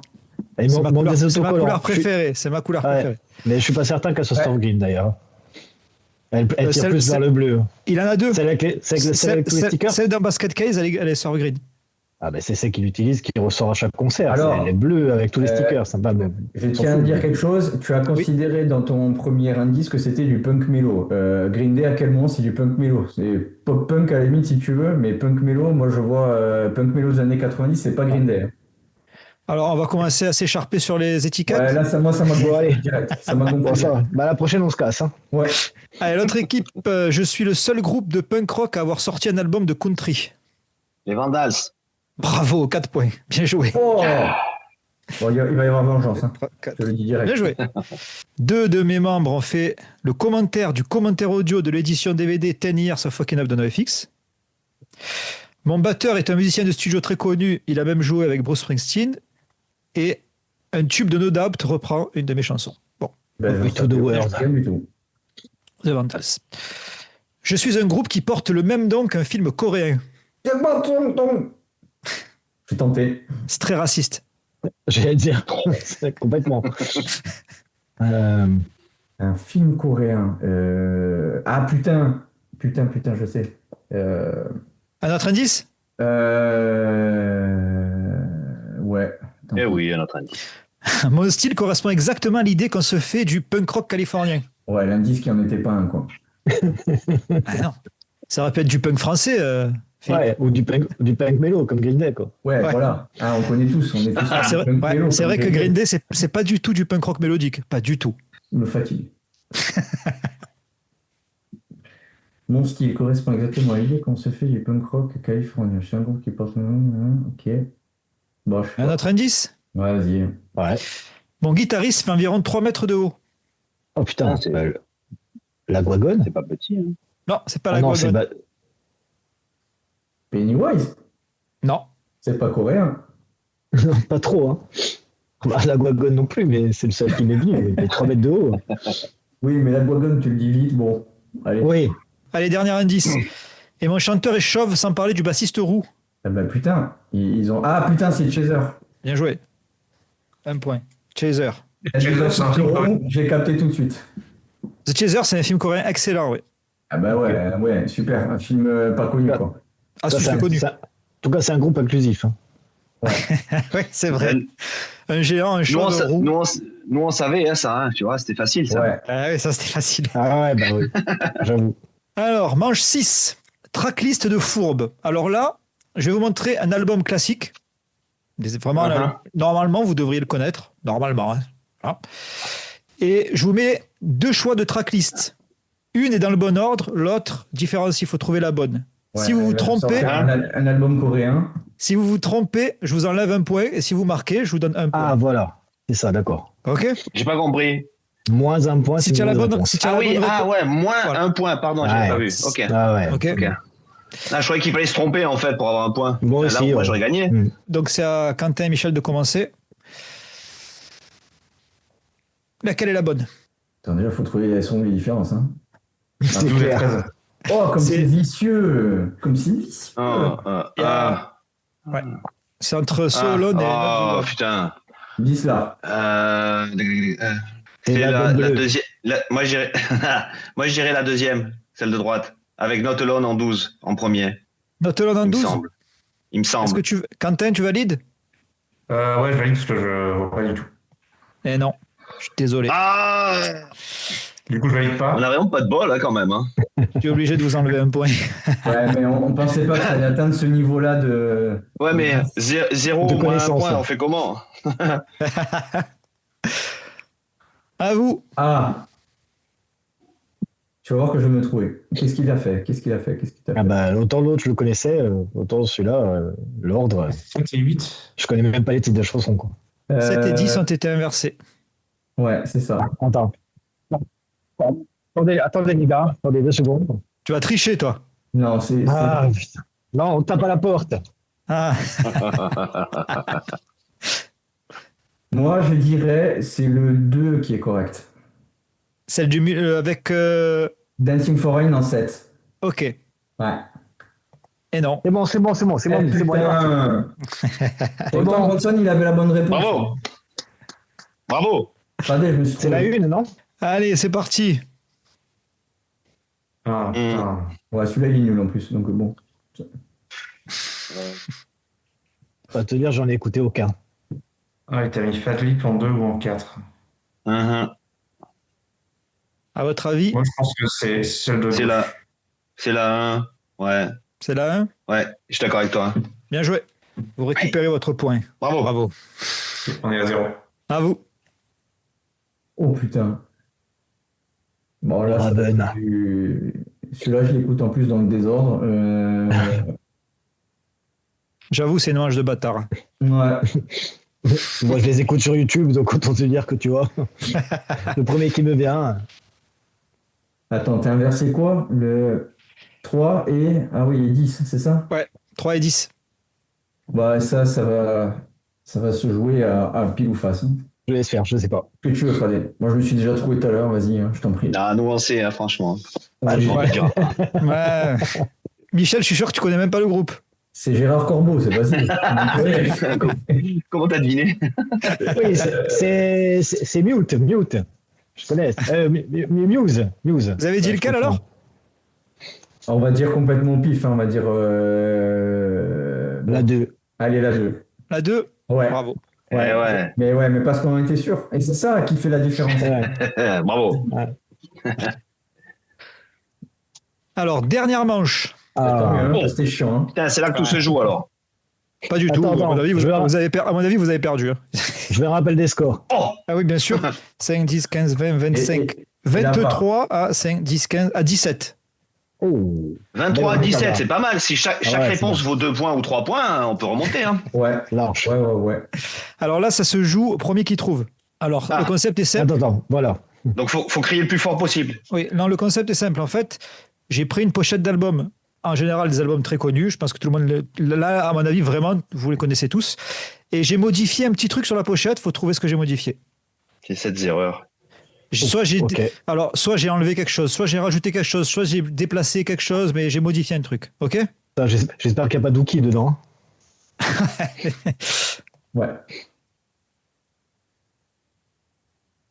Et C'est ma manque couleur, des c'est ma autocollants. couleur préférée. C'est ma couleur Ouais. préférée. Mais je suis pas certain qu'elle soit Ouais. Surf Green d'ailleurs. Elle tire celle- plus vers celle- le bleu. Il en a deux. Celle avec tous les stickers. Celle d'un Basket Case, elle est Sir Green. Ah ben c'est celle qu'il utilise qui ressort à chaque concert. Alors, Elle est bleue avec tous les stickers, sympa. Mais Je on s'en tiens à fout. dire quelque chose. Tu as considéré dans ton premier indice que c'était du punk mélo. Green Day, à quel moment c'est du punk mélo? C'est pop punk à la limite si tu veux, mais punk mélo, moi je vois punk mélo des années 90, c'est pas Green Day. Alors, on va commencer à s'écharper sur les étiquettes. Ouais, là, ça m'a Bon, gonflé allez. direct. Ça m'a Bon, gonflé. ça va. Bah, la prochaine, on se casse. Hein. Ouais. Allez, l'autre équipe, je suis le seul groupe de punk rock à avoir sorti un album de country. Les Vandals. Bravo, 4 points. Bien joué. Oh Bon, il va y avoir vengeance, hein. Je te le dis direct. Bien joué. 2 de mes membres ont fait le commentaire du commentaire audio de l'édition DVD 10 Years of Fucking Up de NoFX. Mon batteur est un musicien de studio très connu. Il a même joué avec Bruce Springsteen. Et un tube de No Doubt reprend une de mes chansons. Bon, Ben, We ça to the fait world. rien du tout. The Vandals. Je suis un groupe qui porte le même nom qu'un film coréen. J'ai tenté. C'est très raciste. J'allais dire c'est complètement. Un film coréen. Ah putain, je sais. Un autre indice? Ouais. Attends. Eh oui, un autre indice. Mon style correspond exactement à l'idée qu'on se fait du punk rock californien. Ouais, l'indice qui en était pas un, quoi. Ah non. Ça aurait pu être du punk français. Philippe. Ouais, ou du punk mélo, comme Green Day, quoi. Ouais, Ouais. voilà. Ah, on connaît tous. On est tous Ah, c'est vrai, punk ouais, mélo, c'est comme vrai que Green Green Day, c'est pas du tout du punk rock mélodique. Pas du tout. me fatigue. Mon style correspond exactement à l'idée qu'on se fait du punk rock californien. Je suis un groupe qui porte. Ok. Bon, je sais Un pas. autre indice? Ouais, vas-y. Ouais. Mon guitariste fait environ 3 mètres de haut. Oh putain, Ah, c'est- la Guagone. C'est pas petit. Hein. Non, c'est pas Ah la non, c'est Guagone. Pennywise, Non. c'est pas coréen. non, pas trop. Hein. Bah, la Guagone non plus, mais c'est le seul qui m'est venu. Il est 3 mètres de haut. Oui, mais la Guagone, tu le dis vite. Bon, allez. Oui. Allez, dernier indice. Et mon chanteur est chauve, sans parler du bassiste roux. Ah bah putain, ils ont. Ah putain, c'est Chaser. Bien joué. 1 point. Chaser. Chaser, c'est un film coréen. J'ai capté tout de suite. The Chaser, c'est un film coréen excellent, oui. Ah bah ouais, super. Un film pas connu, quoi. Ah, Ça, si, c'est connu. En tout cas, c'est un groupe inclusif. Hein. Oui, c'est vrai. Un géant, un Nous, chauve, on, un sa- roux. nous, on savait, hein, ça, hein, tu vois, c'était facile, ça. Ouais. Ah oui, ça c'était facile. Ah ouais, bah oui. J'avoue. Alors, manche 6. Tracklist de fourbe. Alors là, je vais vous montrer un album classique. Vraiment, normalement, vous devriez le connaître. Normalement. Hein. Voilà. Et je vous mets 2 choix de tracklist. Une est dans le bon ordre, l'autre différent s'il faut trouver la bonne. Ouais, Si vous vous elle va trompez, sortir un album coréen. Si vous vous trompez, je vous enlève un point. Et si vous marquez, je vous donne un point. Ah, voilà. C'est ça, d'accord. Ok. J'ai pas compris. Moins un point, Si c'est tu as une la mauvaise bonne, réponse. si tu as Ah la oui, bonne ah réponse. ouais, moins Voilà. un point, pardon, j'avais Ouais. pas vu. Ok. Ah ouais. Ok. Ok. Ah, je croyais qu'il fallait se tromper en fait pour avoir un point. Moi Là, aussi, moi ouais. j'aurais gagné. Mm. Donc c'est à Quentin et Michel de commencer. Laquelle est la bonne? Attends, déjà, faut trouver les différences. Hein. C'est 12 et clair. 13. Oh, comme C'est- c'est vicieux. Comme c'est vicieux. Il y a- Ouais. C'est entre Solon et oh Nadjouan. putain. Dis cela. C'est C'est la la, bonne bleue. deuxième. Moi j'irais moi je dirais la deuxième, celle de droite, avec Not Alone en 12 en premier. Note-le en Il me 12. semble. Il me Est-ce semble. que Quentin, tu valides? Ouais, je valide parce que je vois pas du tout. Eh non, je suis désolé. Ah, Du coup, je valide on pas. a vraiment pas de bol hein, quand même. Hein. Je suis obligé de vous enlever un point. Ouais, mais on pensait pas que ça allait atteindre ce niveau-là de. Ouais, mais 0 De moins un connaissance, point, là. on fait comment? À vous. Ah. Tu vas voir que je vais me trouver. Qu'est-ce qu'il a fait? Qu'est-ce qu'il a fait? Qu'est-ce qu'il a fait? Ah bah, autant l'autre, je le connaissais, autant celui-là, l'ordre, 7 et 8. je connais même pas les titres de chansons, quoi. 7 et 10 ont été inversés. Ouais, c'est ça. Attends. Attendez, les gars. Attendez 2 secondes. Tu vas tricher, toi. Non, c'est. Ah, putain. Non, on tape à la porte. Ah, Moi, je dirais c'est le 2 qui est correct. celle du milieu avec. Dancing for Rain en 7. Ok. Ouais. Et non. C'est bon, c'est bon, c'est bon, c'est bon, Eh, c'est bon. putain. C'est Autant bon. Bronson, il avait la bonne réponse. Bravo. Bravo. Attendez, je me suis C'est la trompé. une, non? Allez, c'est parti. Ah, putain. Ouais, celui-là, il est nul en plus, donc bon. Pas te dire, j'en ai écouté aucun. Ah, et t'as mis Fat Lip en 2 ou en 4. Mhm. À votre avis, Moi, je pense que c'est celle de C'est la 1. Ouais. c'est la 1. Ouais, je suis d'accord avec toi. Bien joué. Vous récupérez votre point. Bravo. Bravo. On est à 0. À vous. Oh putain. Bon, là, Ah, c'est ben. celui-là, je l'écoute en plus dans le désordre. J'avoue, c'est une manche de bâtard. Ouais. Moi, je les écoute sur YouTube, donc autant te dire que tu vois. Le premier qui me vient. Attends, t'as inversé quoi? Le 3 et. Ah oui, et 10, c'est ça? 3 et 10. Bah, ça va se jouer à pile ou face. Hein. Je laisse faire, je sais pas. Que tu veux, Fradel? Moi, je me suis déjà trouvé tout à l'heure, vas-y, hein, je t'en prie. Ah, nuancé, hein, franchement. Allez. Ouais. Ouais. Michel, je suis sûr que tu connais même pas le groupe. C'est Gérard Corbeau, c'est facile. Comment t'as deviné? Oui, c'est Mute. Je connais. Muse. Vous avez dit lequel alors? On va dire complètement au pif, hein, on va dire. La 2. Allez, la 2. La 2. Ouais. Bravo. Ouais. Mais parce qu'on en était sûr. Et c'est ça qui fait la différence. Bravo. Alors, dernière manche. Tant mieux, hein, Bon. c'était chiant. Hein. Putain, c'est là que tout se joue alors. Pas du Attends, tout. attends, à mon avis, je vais- à mon avis, vous avez perdu. Hein. Je vais rappeler des scores. Oh, Ah oui, bien sûr. 5, 10, 15, 20, 25, Et 23 à 5, 10, 15, à 17. Oh. 23 à Bon, ça 17, va. c'est pas mal. Si chaque Ouais, réponse c'est vaut 2 points ou 3 points, on peut remonter. Hein. Ouais. Large. Ouais. Alors là, ça se joue au premier qui trouve. Alors, Ah. le concept est simple. Attends, voilà. Donc, faut crier le plus fort possible. Oui, non, le concept est simple. En fait, j'ai pris une pochette d'albums. En général, des albums très connus. Je pense que tout le monde, là, à mon avis, vraiment, vous les connaissez tous. Et j'ai modifié un petit truc sur la pochette. Il faut trouver ce que j'ai modifié. C'est cette erreurs. Soit j'ai, Ok. alors, soit j'ai enlevé quelque chose, soit j'ai rajouté quelque chose, soit j'ai déplacé quelque chose, mais j'ai modifié un truc. OK? Putain, j'espère qu'il n'y a pas d'Uki dedans. Ouais.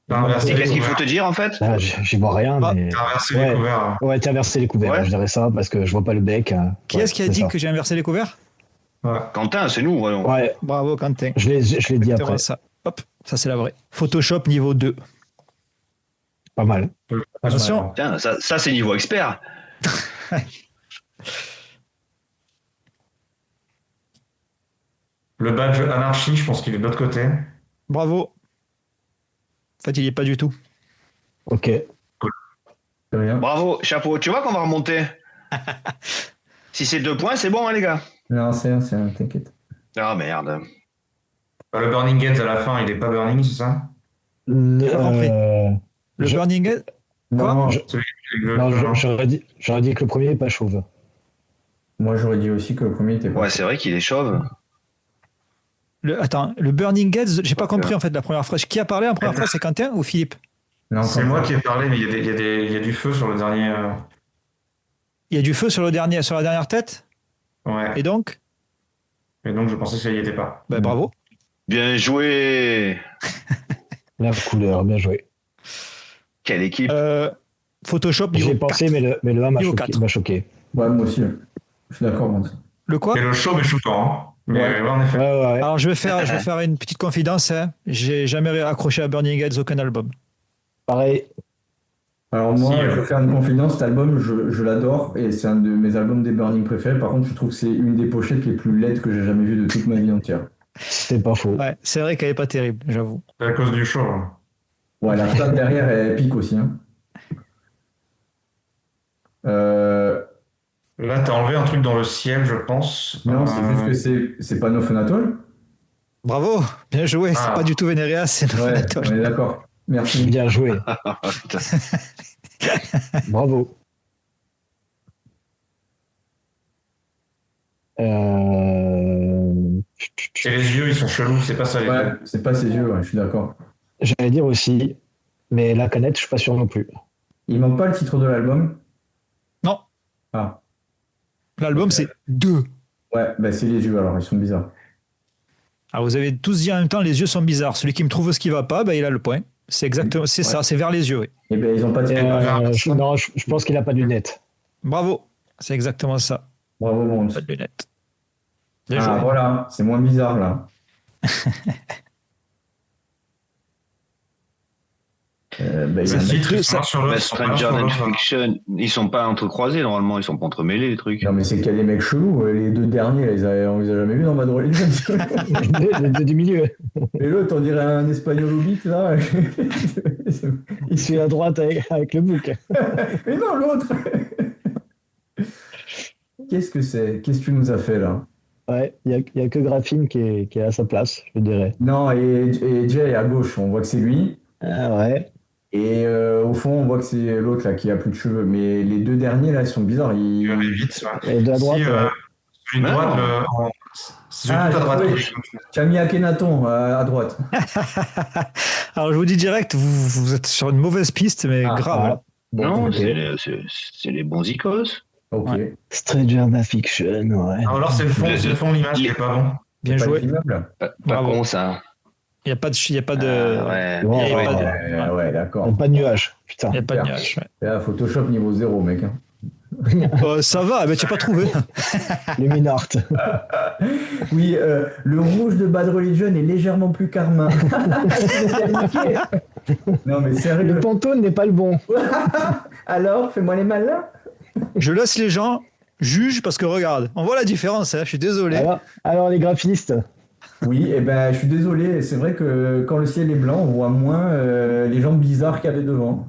T'as inversé Et les qu'est-ce qu'il faut couverts. te dire en fait? Là, j'y vois rien, Ah, mais. T'as inversé Ouais. les couverts. Ouais, t'as inversé les couverts, Ouais. je dirais ça, parce que je vois pas le bec. Qui est-ce qui a dit que j'ai inversé les couverts? Ouais. Quentin, c'est nous, voyons. Ouais, Bravo, Quentin. je l'ai dit Exactement après. ça. Hop, ça c'est la vraie. Photoshop niveau 2. Pas mal. Attention. Tiens, ça c'est niveau expert. Le badge anarchie, je pense qu'il est de l'autre côté. Bravo. En fait, il n'y est pas du tout. Ok. C'est rien. Bravo, chapeau. Tu vois qu'on va remonter. Si c'est 2 points, c'est bon, hein, les gars. Non, c'est rien, t'inquiète. Ah merde. Bah, le Burning Heads à la fin, il est pas Burning, c'est ça? compris. Le Je- Burning Head. Quoi Non, Celui avec le Non, feu, non j'aurais dit que le premier n'est pas chauve. moi j'aurais dit aussi que le premier était pas. Ouais, c'est vrai qu'il est chauve. Attends, le Burning Heads, j'ai pas Ok. compris en fait la première phrase. Qui a parlé en première phrase, c'est Quentin ou Philippe? Non, C'est quand moi même. qui ai parlé, mais il y a du feu sur le dernier. Il y a du feu sur la dernière tête. Ouais. Et donc, Et donc, je pensais que ça y était pas. bah, bravo. Bien joué. La couleur, bien joué. Quelle équipe. Photoshop J'y niveau ai pensé, 4. mais le 1 Niveau 4. m'a choqué. Ouais, moi aussi. Je suis d'accord, bon. Le quoi? Et le show est shootant, hein. Mais Ouais. ouais, en effet. Ouais. Alors je vais faire une petite confidence. Hein. J'ai jamais accroché à Burning Heads aucun album. Pareil. Alors moi, Si, je vais faire une confidence, cet album, je l'adore et c'est un de mes albums des Burning préférés. Par contre, je trouve que c'est une des pochettes les plus laides que j'ai jamais vues de toute ma vie entière. C'est pas faux. Ouais, c'est vrai qu'elle est pas terrible, j'avoue. C'est à cause du show. Hein. Ouais, la flamme derrière est épique aussi. Hein. Là, t'as enlevé un truc dans le ciel, je pense. Non, c'est juste que c'est pas No Fun At All. Bravo, bien joué. C'est Ah. pas du tout Venerea, c'est Ouais, Nofonatol. on est d'accord. Merci. Bien joué. Putain. Bravo. Et les yeux, ils sont chelous, c'est pas ça les Ouais, yeux. c'est pas ses yeux, ouais, je suis d'accord. J'allais dire aussi, mais la canette, je suis pas sûr non plus. Il manque pas le titre de l'album. Non, Ah, l'album c'est 2. ouais, bah c'est les yeux alors, ils sont bizarres. Alors vous avez tous dit en même temps, les yeux sont bizarres. Celui qui me trouve ce qui va pas, bah, il a le point. C'est exactement, c'est ça, c'est vers les yeux. Oui. Et ben ils ont pas de Non, je pense qu'il a pas de lunettes. Bravo, c'est exactement ça. Bravo, Bronze. Pas de lunettes. Bien Ah, joué. voilà, c'est moins bizarre là. Bah, il y Le en a- titre, ils ça- sont l'un sur l'autre. Bah, ils sont pas Stranger l'un sur Than l'autre. Fiction, ils sont pas entrecroisés normalement, ils sont pas entremêlés les trucs. Non, mais c'est qu'il y a des mecs chelous. Les deux derniers, on les a jamais vus dans Bad Religion. Les deux du milieu. Et l'autre, on dirait un espagnol au beat là. Il suit à droite avec le bouc. Mais non, l'autre. Qu'est-ce que c'est? Qu'est-ce que tu nous as fait là? Ouais, il y a que Graphine qui est à sa place, je dirais. Non, et Jay est à gauche, on voit que c'est lui. Ah ouais. Et au fond, on voit que c'est l'autre là qui a plus de cheveux. Mais les deux derniers là, ils sont bizarres. Tu vas aller vite, ouais. Et de la droite, Si, ouais. celui de Non. droite, c'est celui Ah, tout à j'ai droite. trouvé. Camille Akhenaton à droite. Alors je vous dis direct, vous êtes sur une mauvaise piste, mais Ah, grave. voilà. Bon, Non, ok. c'est les bons icos. Ok. Ouais. Stranger Than Fiction, ouais. Ah, alors c'est le fond de l'image qui est pas bon. Bien Pas joué. filmable. Pas Bravo. con ça. Il n'y a pas de. Ouais. Bon, il y a ouais, pas de- Ouais, d'accord. Pas de nuages, putain. il y a pas de Super. nuage. Ouais. Et là, Photoshop niveau 0, mec. Hein. Ça va, mais tu n'as pas trouvé. Luminart. Oui, le rouge de Bad Religion est légèrement plus carmin. Non, mais Le sérieux. Pantone n'est pas le bon. Alors, fais-moi les malins. Je laisse les gens juger parce que regarde, on voit la différence. Hein, je suis désolé. Alors les graphistes. Oui, et ben, je suis désolé. C'est vrai que quand le ciel est blanc, on voit moins les gens bizarres qu'il y avait devant.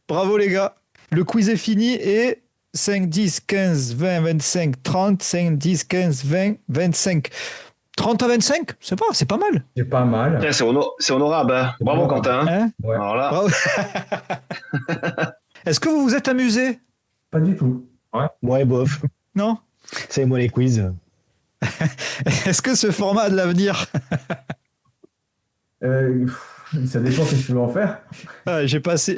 Bravo les gars. Le quiz est fini et 5, 10, 15, 20, 25, 30, 5, 10, 15, 20, 25. 30 à 25, c'est pas mal. C'est pas mal. Tiens, c'est honorable. Hein. Bravo Quentin. Hein. Ouais. Alors là, Bravo. Est-ce que vous vous êtes amusé? Pas du tout. Ouais, bof. Non? C'est moi les quiz. Est-ce que ce format a de l'avenir? Ça dépend ce que tu veux en faire. Ah, j'ai passé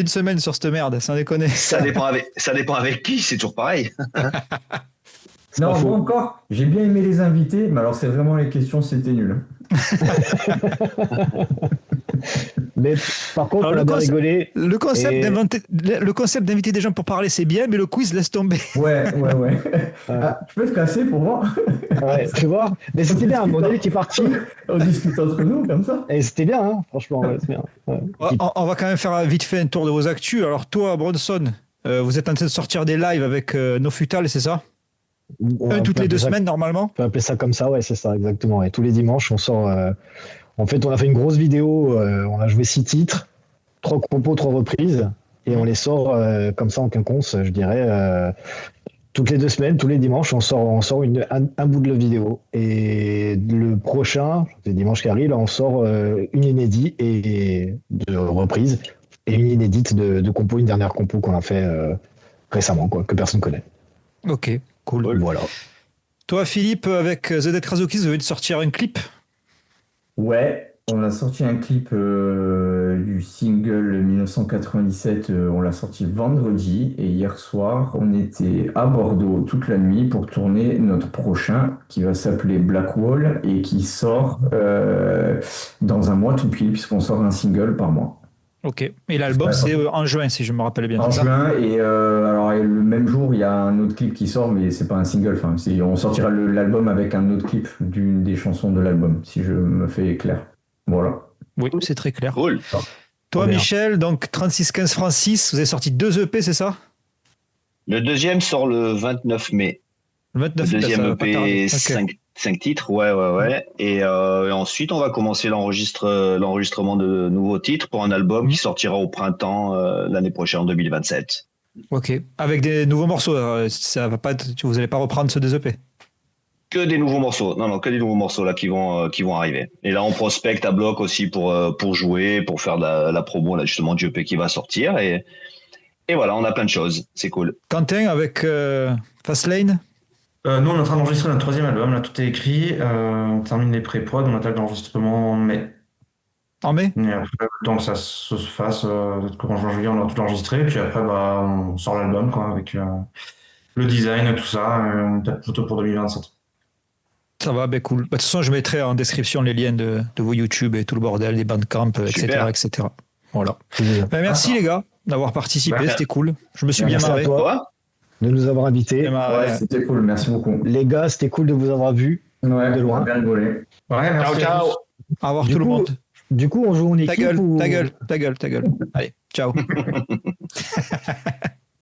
une semaine sur cette merde, sans déconner. ça dépend avec qui, c'est toujours pareil. Non, pas faux. moi encore, j'ai bien aimé les invités, mais alors c'est vraiment les questions, c'était nul. Mais par contre, Alors, on le a bien concept- rigolé. Le concept d'inviter des gens pour parler, c'est bien, mais le quiz laisse tomber. Ouais. Ah, tu peux te casser pour voir? Ouais, tu vois. Mais c'était bien, mon avis qui est parti. On discute entre nous comme ça. Et c'était bien, hein, franchement. Ouais, c'est bien. Ouais. On va quand même faire vite fait un tour de vos actus. Alors toi, Bronson, vous êtes en train de sortir des lives avec No Futal, c'est ça? On Toutes peut les 2 appeler ça- semaines, normalement? On peut appeler ça comme ça, ouais, c'est ça, exactement. Et tous les dimanches, on sort. En fait, on a fait une grosse vidéo. On a joué 6 titres, 3 compos, 3 reprises. Et on les sort comme ça en quinconce, je dirais. toutes les 2 semaines, tous les dimanches, on sort un bout de la vidéo. Et le prochain, c'est dimanche qui arrive, là, on sort une inédite et de reprise et une inédite de compo, une dernière compo qu'on a fait récemment, quoi, que personne connaît. Ok, cool. Voilà. Toi, Philippe, avec The Dead Krasukis, vous venez de sortir un clip. Ouais, on a sorti un clip du single 1997, on l'a sorti vendredi et hier soir, on était à Bordeaux toute la nuit pour tourner notre prochain qui va s'appeler Black Wall et qui sort dans un mois tout pile puisqu'on sort un single par mois. Ok. Et l'album, Ouais, c'est en juin, si je me rappelle bien. En c'est ça juin et alors et le même jour il y a un autre clip qui sort mais c'est pas un single, enfin on sortira l'album avec un autre clip d'une des chansons de l'album si je me fais clair. Voilà. Oui, c'est très clair. Cool. Toi, Trop bien. Michel, donc 3615 Francis, vous avez sorti 2 EP, c'est ça? Le deuxième sort le 29 mai. Le Le 29 mai, ça deuxième va pas tarder. EP, Ok. 5 titres, ouais. Et ensuite, on va commencer l'enregistrement de nouveaux titres pour un album qui sortira au printemps l'année prochaine, en 2027. Ok. Avec des nouveaux morceaux, ça va pas vous n'allez pas reprendre ceux des EP. Que des nouveaux morceaux. Non, que des nouveaux morceaux là qui vont arriver. Et là, on prospecte à bloc aussi pour jouer, pour faire de la promo là justement du EP qui va sortir. Et voilà, on a plein de choses. C'est cool. Quentin, avec Fastlane. Nous, on est en train d'enregistrer notre 3e album. Là, tout est écrit. On termine les pré-prod. On attaque l'enregistrement en mai. En mai? Et après, le temps que ça se fasse, peut-être qu'en juin-juillet, on aura tout enregistré. Puis après, on sort l'album, quoi, avec le design, tout ça. Peut-être plutôt pour 2027. Ça va, ben cool. Bah, de toute façon, je mettrai en description les liens de vos YouTube et tout le bordel, des Bandcamp, etc., Super. etc. Voilà. Plaisir. Ben, merci les gars d'avoir participé, Ouais. c'était cool. Je me suis Merci bien à marré. toi. Toi De nous avoir invités. Bien marré. Ouais, c'était cool, merci beaucoup. Les gars, c'était cool de vous avoir vus. Ouais, De loin. on a bien rigolé. Ouais, merci. Ciao, ciao. Au revoir Du tout le coup, monde. Du coup, on joue en équipe Ta gueule, ou... ta gueule, ta gueule, ta gueule. Allez, ciao.